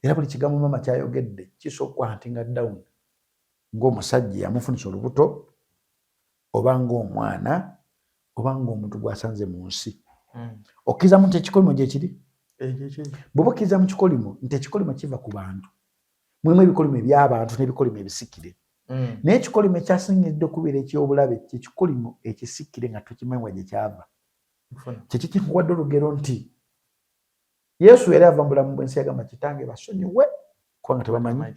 era buli kigambo maama kyayogedde kisobola okwantinga down ng'omusajja yamufunisa olubuto oba ng'omwana oba ng'omuntu gw'asanze mu nsi okkirizamu nti ekikolimo gyekiri bw'oba okkiriza mu kikolimo nti ekikolimo kiva ku bantu mulimu ebikolimo eby'abantu n'ebikolimo ebisikire naye ekikolimo ekyasingiridde okubeera eky'obulabe kyekikolimo ekisikire nga tokimanyi gye kyava kyekiki nkuwadde olugero nti Yesu yali ava mu bulamu bw'ensi yagamba kitange basonyiwe kubanga tebamanyi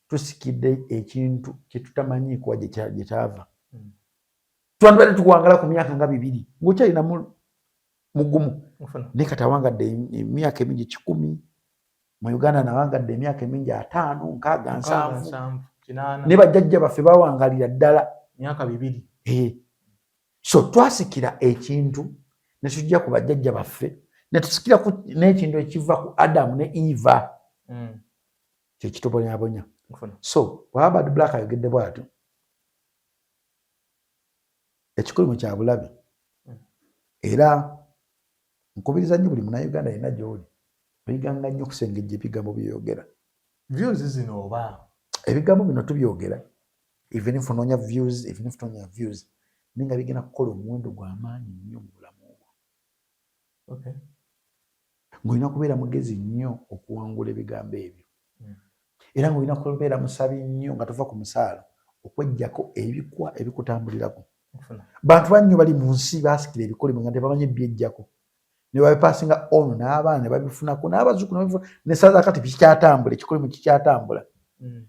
tusikidde ekintu kyetutamanyi kuba gye kyava twandibadde tukwangala ku myaka nga 2 ng'okyalina mugumu naye kati awangadde emyaka emingi 10 mu Uganda nawangadde emyaka emingi 5, 6, 7 ne bajjajja baffe bawangalira ddala myaka 2 so twasikira ekintu ne tujja ku bajjajja baffe ne tusikira n'ekintu ekiva ku Adamu ne Eva kyekitobonyabonya so bwaba Bad Black ayogedde bw'atyo ekikolimo kya bulabe era nkubiriza nnyo buli munnayuganda yenna gy'oli oyiganga nnyo okusengejja ebigambo by'oyogera views zino oba ebigambo bino tubyogera even if onoonya views even if tonya views ninga bigenda kukola omuwendo gw'amaanyi nnyo mu bulamu bwo ng'olina kubeera mugezi nnyo okuwangula ebigambo ebyo era ng'olina kubeera musabi nnyo nga tova ku musaala okweggyako ebikwa ebikutambulirako bantu bannyo bali mu nsi baasikira ebikolimo nga tebamanyi byejjako ne babipaasinga ono n'abaana ne babifunako n'abazzukulu nebifuna n'essaza kati kikyatambula ekikolimo kikyatambula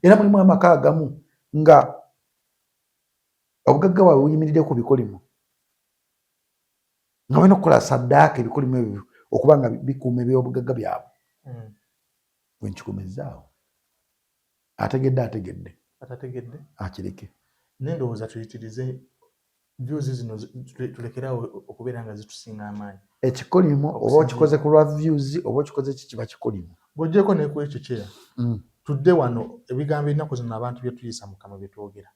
era mulimu amaka agamu nga obugagga bwabwe buyimiridde ku bikolimo nga balina okukola saddaaka ebikolimo ebyo okuba nga bikuuma ebyobugagga byabwe bwe nkikumizzaawo ategedde akireke nendowooza tuyitirize views zino tulekerawo okubeera nga zitusinga amaanyi ekikolimo oba okikoze ku lwa views oba okikoze kikiba kikolimo bw'oggyeko neku ekyo kyeya tudde wano ebigambo ennaku zino abantu bye tuyisa mu kamwa bye twogera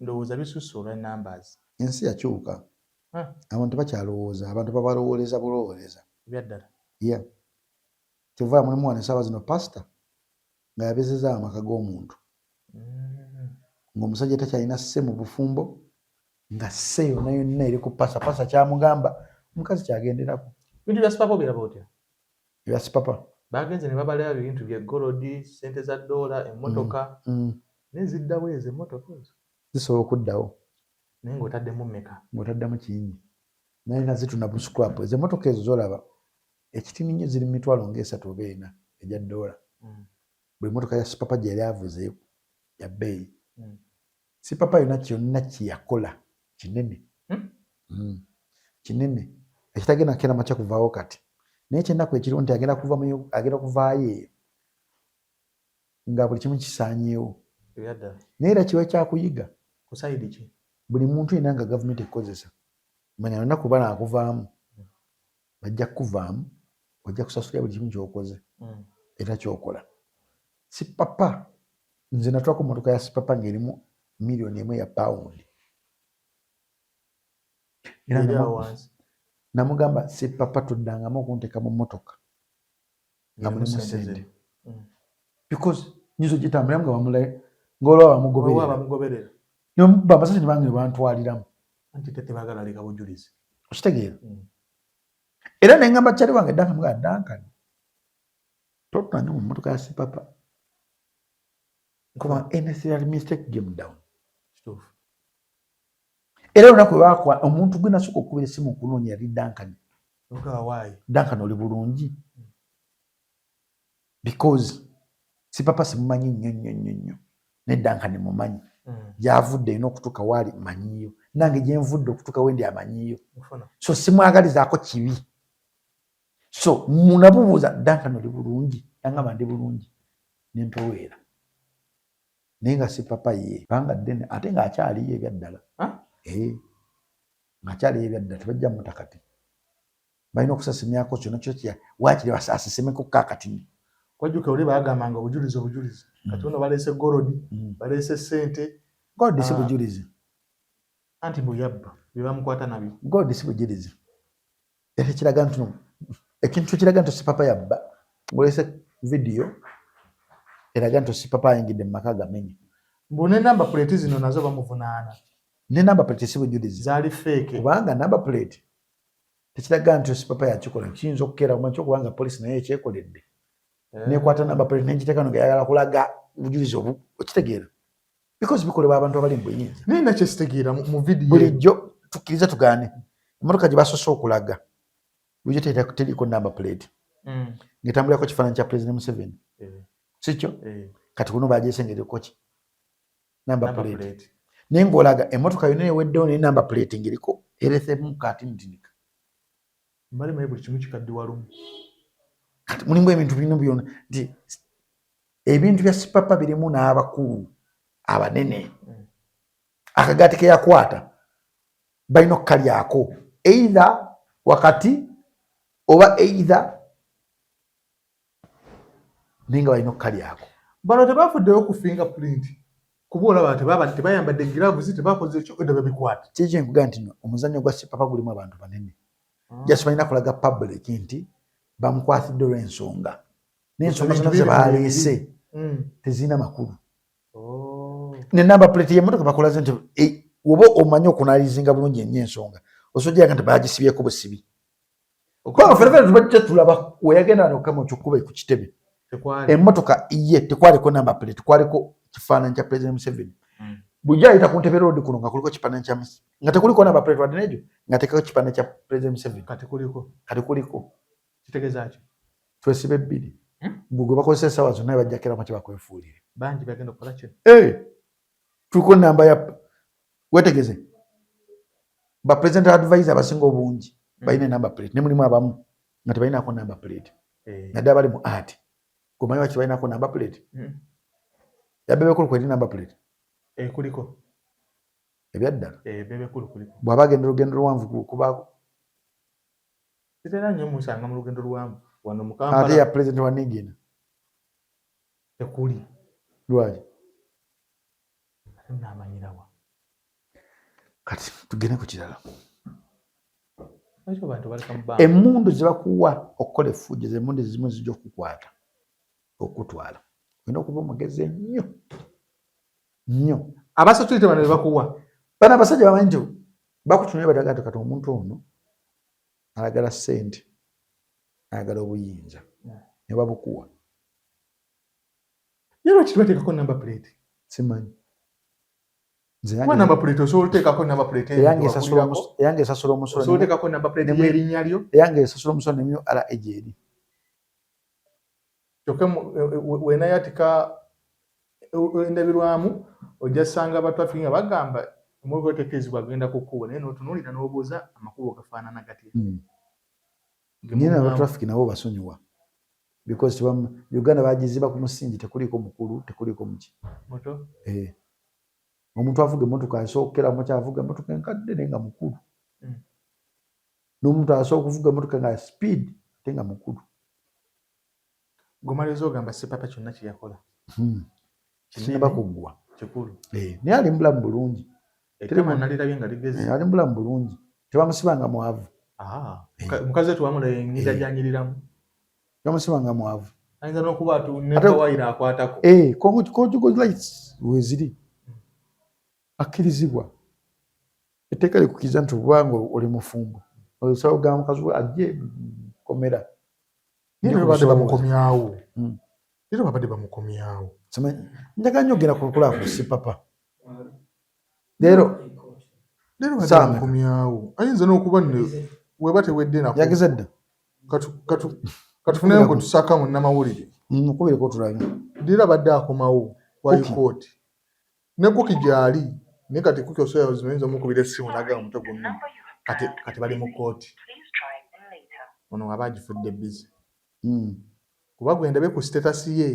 ndowooza bisusse olwa numbers ensi yakyuka abantu bakyalowooza abantu babalowooleza bulowooleza byaddala kyova mulimu wano esaawa zino pasita nga yabezezaawo amaka g'omuntu ng'omusajja takyalina sse mu bufumbo nga sse yonna yonna eri ku pasa kyamugamba omukazi kyagenderako bintu bya sipapa obiraba otya ebya sipapa bagenze ne babalira ebintu by'eggolodi ssente za ddoola emmotoka neziddawo ezo emmotoka ezo zisobola okuddawo naye ng'otaddemu mmeka ng'otaddemu kingi naye nazitunda bu scrap ezo emmotoka ezo zolaba ekitini nnyo ziri mu mitwalo ng'esatu oba ena egya ddoola buli mmotoka ya sipapa gye yali avuze ya bbeeyi sipapa yonna kyonna kyeyakola kinene kinene ekitagenda kera makya kuvaawo kati naye kyennaku ekiriwo nti agenda kuvaayo eyo nga buli kimu kisaanyeewo naye era kiba kyakuyiga kusaidi ki buli muntu yenna nga gavumenti ekozesa manya olunaku luba naakuvaamu bajja kukuvaamu ojja kusasulira buli kimu kyokoze era kyokola sipapa nze natwako mmotoka ya sipapa ng'erimu $1,000,000 ya pawundi namugamba sipapa tuddangamu okunteeka mu mmotoka nga mulimu sente because nyizo gitambula nga bamulaye ng'olwa bamugoberera bambasasi ne bange bantwaliramu anti tetebagala leka bujulizi okitegeera era ne ngamba kyali wange Duncan totulanga mu mmotoka ya sipapa kuba anything mistake game down era olunaku lwakwa omuntu gwe nasooka okukubira essimu okunoonya yali Duncan oli bulungi because sipapa simumanyi nnyo ne Duncan mumanyi gy'avudde erina okutuuka waali manyiyo nange gye nvudde okutuuka wendi amanyiyo so simwagalizaako kibi so munabubuuza Duncan oli bulungi yangamba ndi bulungi nempeweera naye nga sipapa ye banga ddene ate ng'akyaliyo ebyaddala ng'akyaliyo ebyaddala tebajja mutakati balina okusasimyako kyonna kyokya waakiri asisemeko kakatini kwajjuka oli bagambanga obujulizi kati ono baleese golodi baleese ssente golodi si bujulizi anti buyabba bye bamukwata nabyo golodi si bujulizi era ekiraga nti ekintu kiraga nti sipapa yabba ng'oleese vidiyo eraga nti sipapa ayingidde mu maka gamenye mbone namba plate zino nazo bamuvunaana ne namba plate si bujulizi zaali fake kubanga namba plate tekiraga nti sipapa yakikola kiyinza okukeera kumanyi okubanga poliisi naye ekyekoledde nekwata namba plate n'ekiteekano nga yagala kulaga bujulizi okitegeera because bikolebwa abantu abali mu buyinza naye nakyesitegeera mu vidiyo bulijjo tukkiriza tugaane emmotoka gye basoose okulaga bulijjo teriko namba plate ng'etambulirako kifaananyi kya President Museveni sikyo kati kuno bagyesengereko ki namba plate naye ng'olaga emmotoka yonna eweddewo naye namba plate ng'eriko ereesemu katinitinika mbali maye buli kimu kikaddiwa lumu kati mulimu ebintu bino byonna nti ebintu bya sipapa birimu n'abakulu abanene akagaati ke yakwata balina okukalyako either wakati oba either naye nga balina okukalyako bano tebafuddeyo ku fingerprint kuba olaba tebayambadde giravuzi tebakoze ekyo edda babikwata kiki nkugaa nti omuzannyo gwa sipapa gulimu abantu banene just balina kulaga public nti bamukwatidde olw'ensonga n'ensonga zonna ze baleese tezina makulu ne number plate y'emmotoka bakolaze nti oba omanyi okunalizinga bulungi ennyo ensonga osojjaga nti bagisibyeko busibi kubanga ffenna tubajja tulaba weyagenda n'okukama kyokkuba ku kitebe emmotoka ye tekwaliko number plate kwaliko kifaananyi kya President Museveni bujja ayita ku Ntebe Road kuno nga kuliko kifaananyi kya nga tekuliko number plate wadde n'egyo nga tekako kifaananyi kya President Museveni kati kuliko kitegeeza ki twesibe bbiri gwe bakozesa essaawa zonna bajja keramu kye bakwefuulire bangi bagenda okukola kino tuliko namba ya wetegeze ba president advisor abasinga obungi balina number plate ne mulimu abamu nga tebalinako number plate nadde abali mu art kumanyi waki balinako number plate yabebekulu kweri number plate kuliko ebyaddala bebekulu kuliko bw'aba agenda olugendo luwanvu kubaako kitera nnyo musanga mu lugendo luwanvu wano mu ate Kampala ya president wa Nigeria tekuli lwaki namanyirawa kati tugende ku kirala ekyo bantu bali kamubanga emmundu ze bakuwa okukola effujjo ze emmundu zimu zijja okukwata okutwala olina okuba omugezi nnyo abasatulite bano bebakuwa bano abasajja bamanyi nti bakutumye badaga nti kati omuntu ono ayagala ssente ayagala obuyinza ne babukuwa ye lwaki tebateekako number plate simanyi kuba number plate osobola oteekako number plate eyange esasula omusolo osobola oteekako number plate y'erinnya lyo eyange esasula omusolo nemyo ala ejeri kyokka wenayatika endabirwamu ojja ssanga abatrafiki nga bagamba omwezi oteekezebwa agenda kukuba naye n'otunuulira n'obuuza amakubo gafaanana gatya nyina abatrafiki nabo basonyiwa because Uganda bagiziba ku musingi tekuliko mukulu tekuliko muki moto omuntu avuga emmotoka asookeramu kyavuga emmotoka enkadde naye nga mukulu n'omuntu asooka okuvuga emmotoka nga speed ate nga mukulu gomaliza ogamba sepapa kyonna kye yakola kinaba kuggwa kikulu naye ali mulamu bulungi ettema nalirabye nga ligezi ali mulamu bulungi tebamusibanga mwavu mukazi wetu wamulengera gyanyiriramu tebamusibanga mwavu ayinza n'okuba atunekawayira akwatako conjugal rights weziri akkirizibwa etteeka likukkiriza nti obanga oli mufumbo osobola okugamba mukazi we ajje komera babadde bamukomyawo era babadde bamukomyawo njaga nnyo ogenda kukola ku sipapa leero badde bamukomyawo ayinza n'okuba weba tewedde nako yageza dda katufuneyo ngo tusaka mu nnamawulire kubireko otulabye dira badde akomawo waikooti ne kuki gyali naye kati kuki osobola zimayinza omukubira essimu naga omutwe gwonna kati bali mu kooti ono aba agifudde bizi kuba gwendabe ku sitatasi ye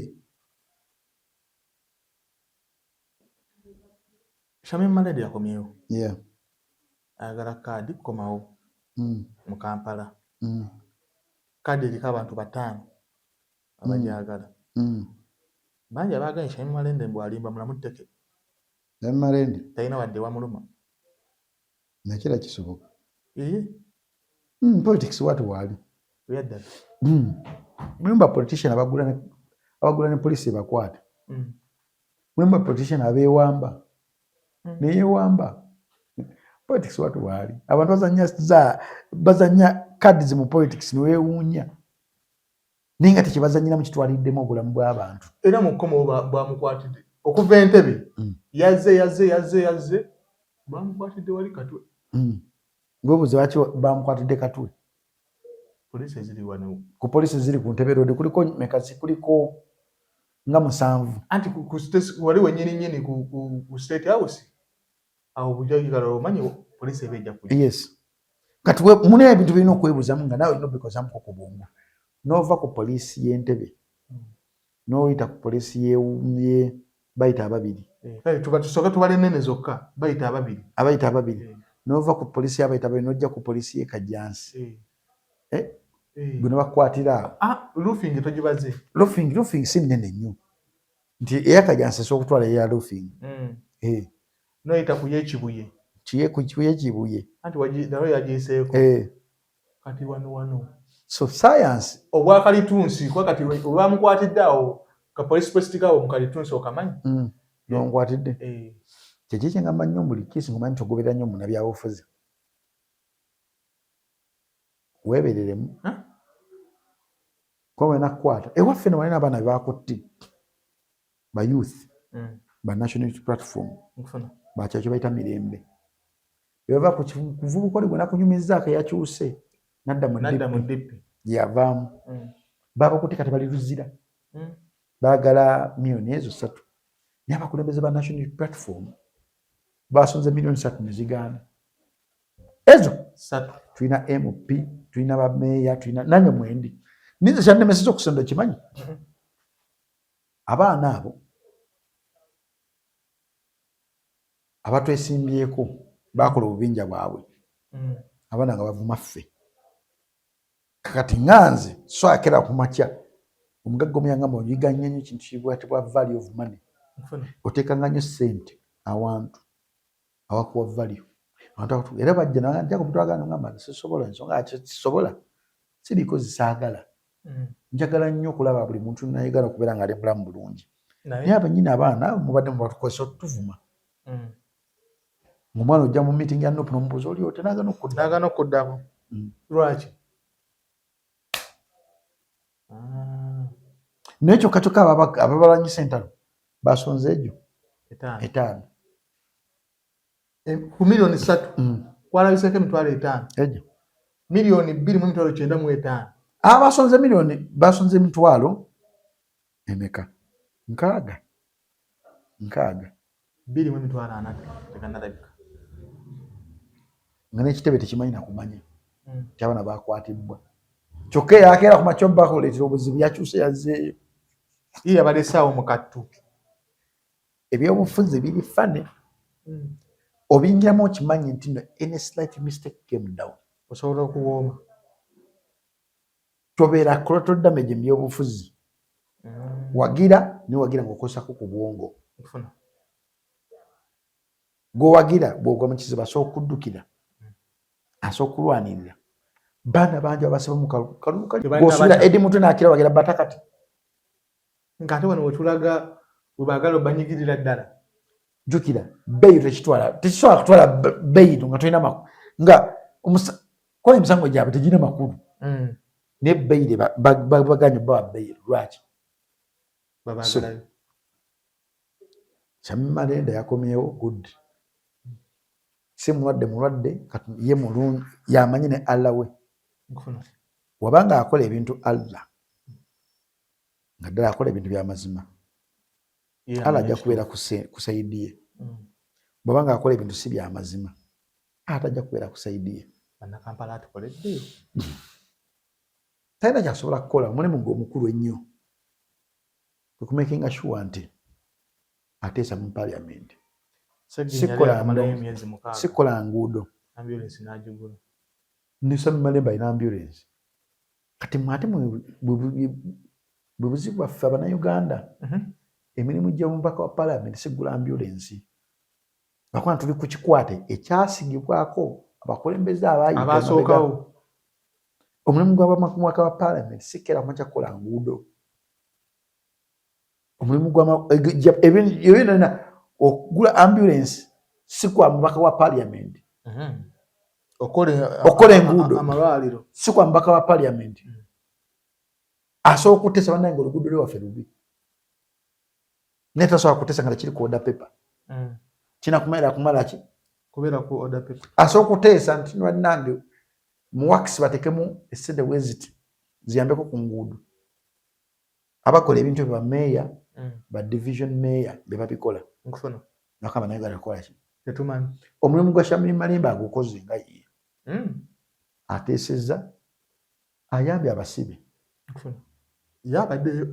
Shamim Malende yakomyewo ayagala kaadi kukomawo mu Kampala kaadi eriko abantu 5 abagyagala bangi abaaganye Shamim Malende mbw alimba mulamu tteke Malende talina wadde wamuluma nakira kisoboka politics watu waali yaddala mulimba politician abagula ne poliisi bakwata mulimba politician abeewamba neyewamba politics watu waali abantu bazanya cards mu politics niweewuunya naye nga tekibazanyiramu kitwaliddemu obulamu bw'abantu era mu kkomo bwamukwatidde okuva Entebbe yazze bamukwatidde wali Katwe bwebuze lwaki bamukwatidde Katwe poliisi ziri wano ku poliisi ziri ku Ntebe Road kuliko mekazi kuliko nga 7 anti wali wenyini ku State House awo bujagala omanyi poliisi ebejja kujja yes kati mune ebintu birina okwebuzamu nga nawe olina obikozamu ku bwongo n'ova ku poliisi y'Entebbe n'oyita ku poliisi ye bayita ababiri kale tusooka tubale nene zokka bayita ababiri n'ova ku poliisi y'abayita ababiri n'ojja ku poliisi y'e Kajjansi gwe ne bakwatira roofing togibaze roofing si nnene nnyo nti eyakajjansi esobola okutwala eya roofing noyita ku y'Ekibuye Kibuye anti nawe yagiseeko kati wano so science obwakalitunsi kwa kati olwamukwatidde awo ka police post kawo mukalitunso okamanyi nonkwatidde kyeki kyengamba nnyo buli kisi ngomanyi togoberera nnyo munabyabufuzi weebereremu kowe nakwata ewaffe ne walina abaana bebakutti ba youth ba national unity platform bakyakyo bayita Mirembe beva ku kuvubukoli bwe nakunyumizzaako yakyuse nadda mu ddipi yavaamu babakutte kati bali luzira baagala miliyoni ezo 3 naye abakulembeze ba national unity platform basonze miliyoni 3 ne zigaana ezo 3 tulina MP tulina bameeya tulina nange mwendi nize kyannemeseza okusonda kimanyi abaana abo abatwesimbyeko bakola obubinja bwabwe abaana nga bavuma ffe kakati nganze so akera ku makya omugagga omuyangamba oyiga nnyo kintu kibwatibwa value of money oteekanga nnyo ssente awantu awakuwa value abantu era bajja najja kumutwagana ngamba sisobola ensonga kisobola siriko zisaagala njagala nnyo okulaba buli muntu nayagala okubeera nga ali mulamu bulungi naye abannyini abaana mubadde mubatukozesa otuvuma ng'omwana ojja mu meeting ya nopu n'omubuuza oli ote naagana okuddako lwaki naye kyokka kyokka ababalanyisa entalo basonze egyo 5 ku miliyoni 3 kwalabiseko emitwalo 5 egyo miliyoni 2.95 abasonze miliyoni basonze emitwalo emeka nkaaga 2.4 tekanalabika nga n'ekitebe tekimanyi nakumanya nti abaana bakwatibwa kyokka yakeera ku makyo bakuleetera obuzibu yakyuse yazzeeyo ye yabadde essaawa mu kattu ebyobufuzi biri fane obingiramu okimanyi nti no any slight mistake came down osobola okuwooma tobeera collateral damage mu byobufuzi wagira niwagira ng'okosako ku bwongo gwowagira bwogwa mu kizibu asobola okuddukira asobola okulwanirira baana bangi abasiba mu kalulu gosubira edi mutwe nakira wagira batakati ng'ate wano wetulaga webaagala obanyigirira ddala jukira beeyi tekisobola kutwala beeyi nga tolina nga kola emisango gyabwe tegirina makulu naye beeyi baganye bawa beeyi lwaki Kyamima Malenda yakomyewo good si mulwadde ye mulungi yamanyi ne Allah we wabanga akola ebintu Allah nga ddala akola ebintu by'amazima Allah ajja kubeera kusaidiye bwabanga akola ebintu si by'amazima atajja kubeera kusaidiye bannakampala atukoledde talina kyasobola kukola mulimu omukulu ennyo okumakinga sure nti ateesa mu parliament sikola nguudo Sami Malemba alina ambulance kati mwate bwe buzibu bwaffe Abannayuganda emirimu gy'omubaka wa parliament sigula ambulance bakwana tuli ku kikwate ekyasigibwako abakulembeze abaasookawo omulimu gw'abamaka wa parliament sikera kumakya kukola nguudo omulimu gw'ebinana okugula ambulance si kwa mubaka wa parliament okola enguudo amalwaliro si kwa mubaka wa parliament asobola okuteesa bannange nga oluguudo lwaffe lubi naye tasobola kuteesa nga tekiri ku order paper kina kumala ki kubeera ku order paper asobola okuteesa nti bannange mu wakisi batekemu essente weziti ziyambeko ku nguudo abakola ebintu ebyo bameeya ba division meeya be babikola nakaba naye galakola ki tetumanyi omulimu gwa Shamim Malemba agukoze nga ye ateesezza ayambye abasibe yabaddeyo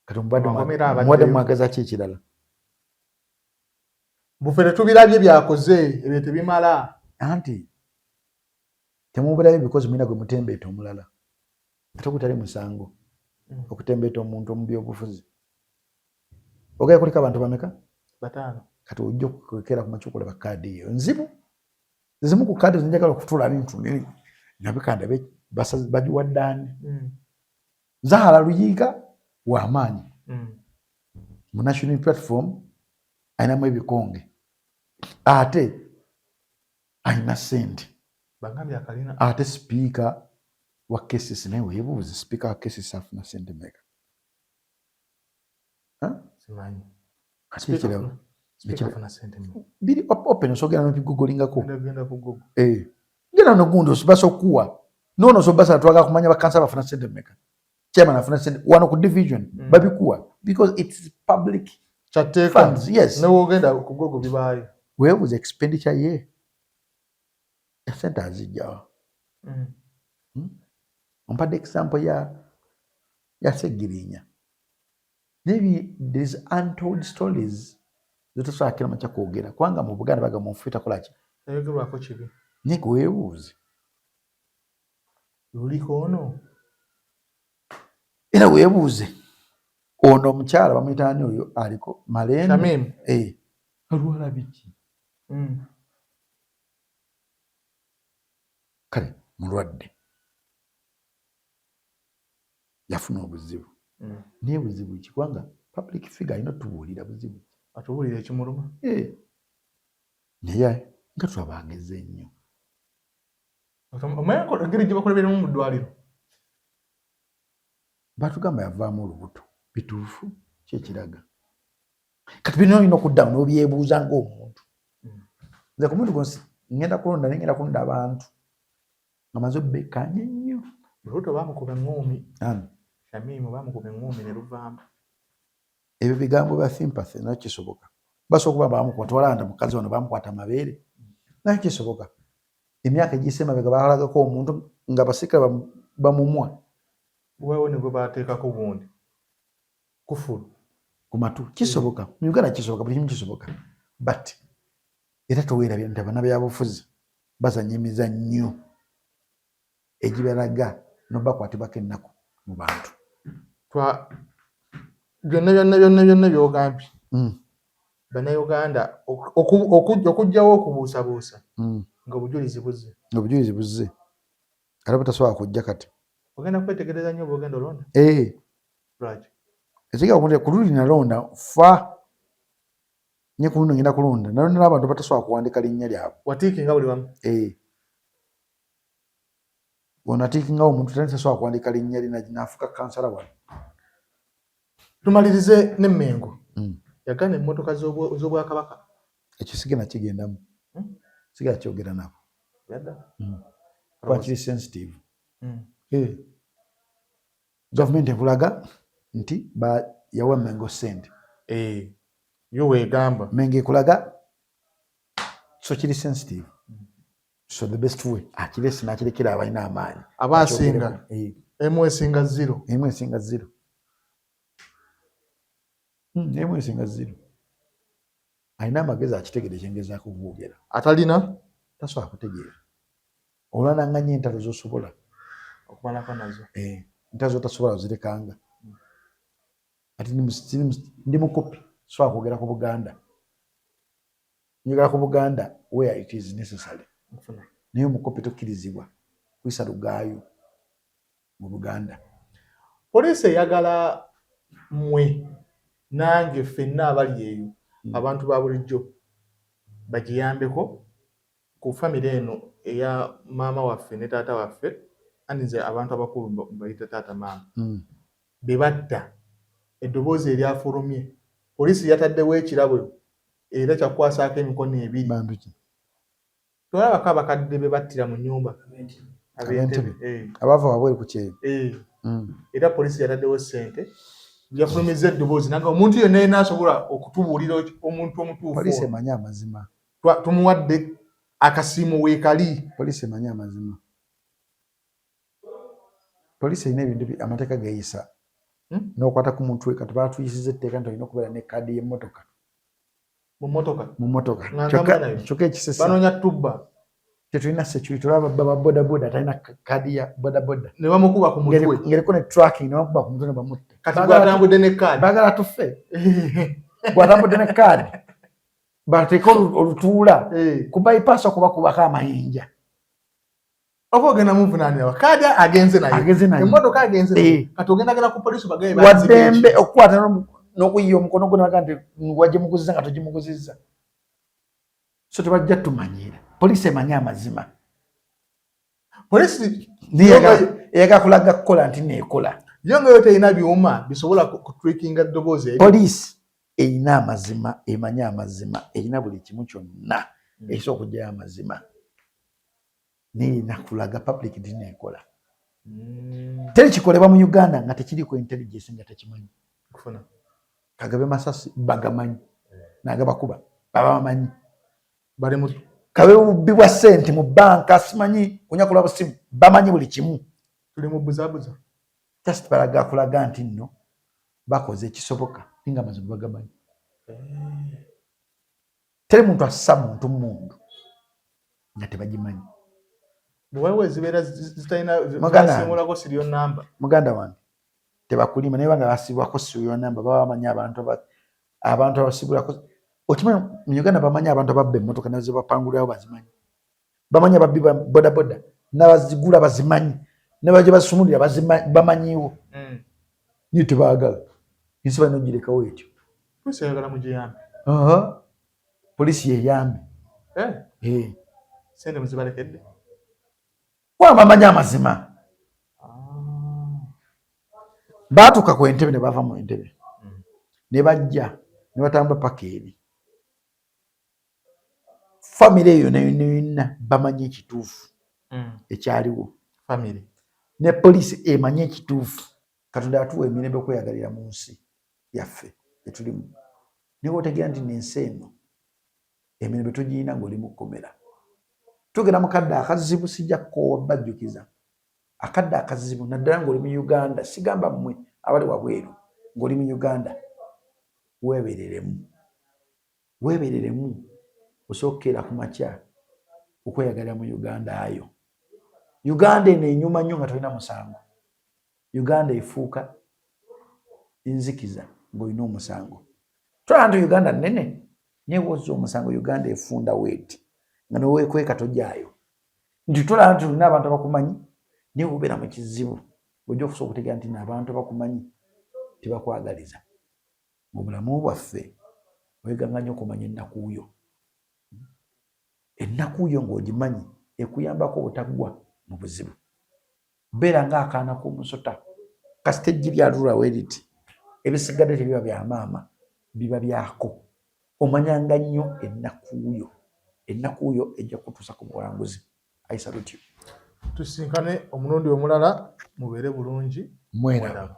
kati mubadde mwagaza ki ekirala buffe tetubirabye byakoze ebyo tebimala anti temubirabye bikozi mwina gwe mutembeeta omulala ate ogutali musango okutembeeta omuntu mu byobufuzi ogaya kuliko abantu bameka 5 kati ojja okukwekera ku makyukola bakaadi eyo nzibu zimu ku kaadi zinjagala okutuula bintu nabikanda bagiwaddaani Zahara Luyiga w'amaanyi mu national platform ayinamu ebikonge ate ayina ssente ate sipiika wa KCC naye weebuuze sipiika wa KCC afuna ssente mmeka? Biri open osogera nobigugulingako genda nogundi osibasa okuwa nono sobasa twaga kumanya bakansala bafuna ssente mmeka, chairman afuna ssente wano ku division babikuwa because it's public funds. Yes, newogenda kugogo bibaye weebuuze expenditure ye esente azijjawa. Ompadde example ya Segirinya. Maybe there's untold stories zotasobola kira macha kwogera kubanga mu Buganda baga munfuita kolaki ayogerwako kibi niko weebuuze luliko ono era weebuuze ono omukyala bamuyitaani oyo aliko Malende alwala biki kale mulwadde yafuna obuzibu naye buzibu ki kubanga public figure alina tubuulira buzibu atubuulira ekimuluma naye nga twabangeze nnyo engeri gye bakoleberemu mu ddwaliro batugamba yavaamu olubuto bituufu kyekiraga kati bino olina okuddamu n'obyebuuza ng'omuntu nze ku muntu gonsi ngenda kulonda nengenda kulonda abantu nga maze obbekanye nnyo olubuto baamukuba eŋŋuumi Shamimu bamukuba eŋŋuumi ne luvaamu. Ebyo bigambo bya sympathy nayo kisoboka. Basobola okuba bamukwata walanda mukazi wano bamukwata amabeere nayo kisoboka. Emyaka egiyise emabega baalagako omuntu nga basirikale bamumwa. Weewo ne gwe baateekako gundi kufulu ku matu kisoboka. Mu Uganda kisoboka, buli kimu kisoboka. But era toweerabye nti abannabyabufuzi bazannya emizannyo egibalaga n'obakwatibwako ennaku mu bantu. byonna byogambye bannayuganda okujjawo okubuusabuusa nga obujulizi buzze era butasobola kujja kati ogenda kwetegereza nnyo bwogenda olonda ekiga ku luli nalonda fa nye ku luno ngenda kulonda nalonda n'abantu batasobola kuwandika linnya lyabwe watiikinga buli wamu onatiikingawo omuntu tasobola kuwandika linnya lye naafuka kansala wano. Tumalirize n'Emmengo yagana emmotoka z'Obwakabaka ekyo sigenda kigendamu sigenda kyogera nabo kuba kiri sensitive. Gavumenti ebulaga nti yawa Mmengo ssente yo weegamba Mmengo ekulaga so kiri sensitive. So the best way akiresi nakirekera abalina amaanyi abaasinga emu esinga zero alina amagezi akitegere ekyengezaako okuboogera atalina tasobola kutegeera olwananganya entalo zosobola okumalako nazo entalo zotasobola ozirekanga ati ndi mukopi sobola kwogera ku Buganda njogera ku Buganda where it is necessary naye omukopi tokkirizibwa kuyisa lugaayo mu Buganda. Poliisi eyagala mmwe nange ffenna abali eyo abantu ba bulijjo bagiyambeko ku famire eno eya maama waffe ne taata waffe anize abantu abakulu bayita taata maama be batta eddoboozi eryafulumye poliisi yataddewo ekirabo era kyakwasaako emikono ebiri banduki tolabako abakadde be battira mu nnyumba abava wabweru ku kyeyo era poliisi yataddewo ssente yafulumiza eddoboozi naga omuntu yonna yena asobola okutubuulira omuntu omutuufu poliisi emanyi amazima tumuwadde akasiimo weekali. Poliisi emanyi amazima poliisi erina ebintu amateeka geeyisa n'okwata ku muntu weka tebaatuyisiza etteeka nti olina okubeera ne kaadi y'emmotoka mu mmotoka kyokka ekisesa banoonya tubba tetulina security olaba baba bodaboda talina kaadi ya bodaboda ne bamukuba ku mutwe ngereko ne tracking ne bamukuba ku mutwe ne bamutta kati gwatambudde ne kaadi baagala tufe gwatambudde ne kaadi bateeka olutuula ku bypass okubakubako amayinja oba ogenda muvunaanira kaja agenze naye emmotoka agenze naye kati ogenda gana ku poliisi bagaye waddembe okukwata n'okuyiya omukono gwo naga nti wagimuguziza nga togimuguzizza. So tebajja tumanyira poliisi emanyi amazima. Poliisi eyagala kulaga kukola nti neekola. Yo nga yo terina byuma bisobola kutwikinga ddoboozi eryo. Poliisi erina amazima, emanyi amazima, erina buli kimu kyonna ekisobola okuggyayo amazima. Nirina kulaga public nti neekola. Teri kikolebwa mu Uganda nga tekiriko intelligence nga tekimanyi. Kagabe Masasi bagamanyi n'agabakuba baba bamanyi. Kabe bubbi bwa ssente mu banka simanyi kunyakula busimu bamanyi buli kimu. Tuli mu buzaabuza. Just balaga kulaga nti nno bakoze ekisoboka nga amazima bagamanyi. Teri muntu assa muntu mundu nga tebagimanyi. Bwewe zibeera zitalina zisimulako serial number. Muganda wange tebakulima naye banga basibwako serial number baba bamanyi abantu abasibulako. Okimanyi mu Uganda bamanyi abantu ababba emmotoka nazo bapangulirawo bazimanyi. Bamanyi ababbi boda boda n'abazigula bazimanyi. N'abaje basumulira bamanyiwo. Niyo tebaagala. Ensi balina ogirekawo etyo. Poliisi eyagala mugiyambe. Poliisi yeyambe. Sente muzibalekedde. Bamanyi amazima. Baatuuka ku Entebbe ne bava mu Entebbe. Ne bajja ne batambula paka eri. Famire eyo yonna bamanyi ekituufu ekyaliwo. Famire. Ne poliisi emanyi ekituufu. Katonda atuwa emirembe okweyagalira mu nsi yaffe etulimu. Niwe otegeera nti n'ensi eno emirembe tugirina ng'oli mu kkomera. Tugenda mu kadde akazibu sijja kukoowa bajjukiza. Akadde akazibu naddala ng'oli mu Uganda sigamba mmwe abali wabweru ng'oli mu Uganda weebereremu osookera ku makya okweyagalira mu Uganda ayo. Uganda eno enyuma nnyo nga tolina musango. Uganda efuuka nzikiza ng'olina omusango. Tolaba nti Uganda nnene naye wozza omusango Uganda efunda weeti nga neweekweka tojjaayo. Nti tolaba nti olina abantu abakumanyi naye obeera mu kizibu ojja okusobola okutegeera nti n'abantu abakumanyi tebakwagaliza. Mu bulamu bwaffe weeganga nnyo okumanya ennakuuyo. Ennakuuyo ng'ogimanyi ekuyambako obutaggwa mu buzibu. Beera ng'akaana k'omusota kasita eggi lyalulwa weeriti ebisigadde tebiba bya maama biba byako. Omanyanga nnyo ennakuuyo. Ennakuuyo ejja kutuusa ku buwanguzi. I salute you. Tusinkane omulundi omulala mubeere bulungi. Mwera.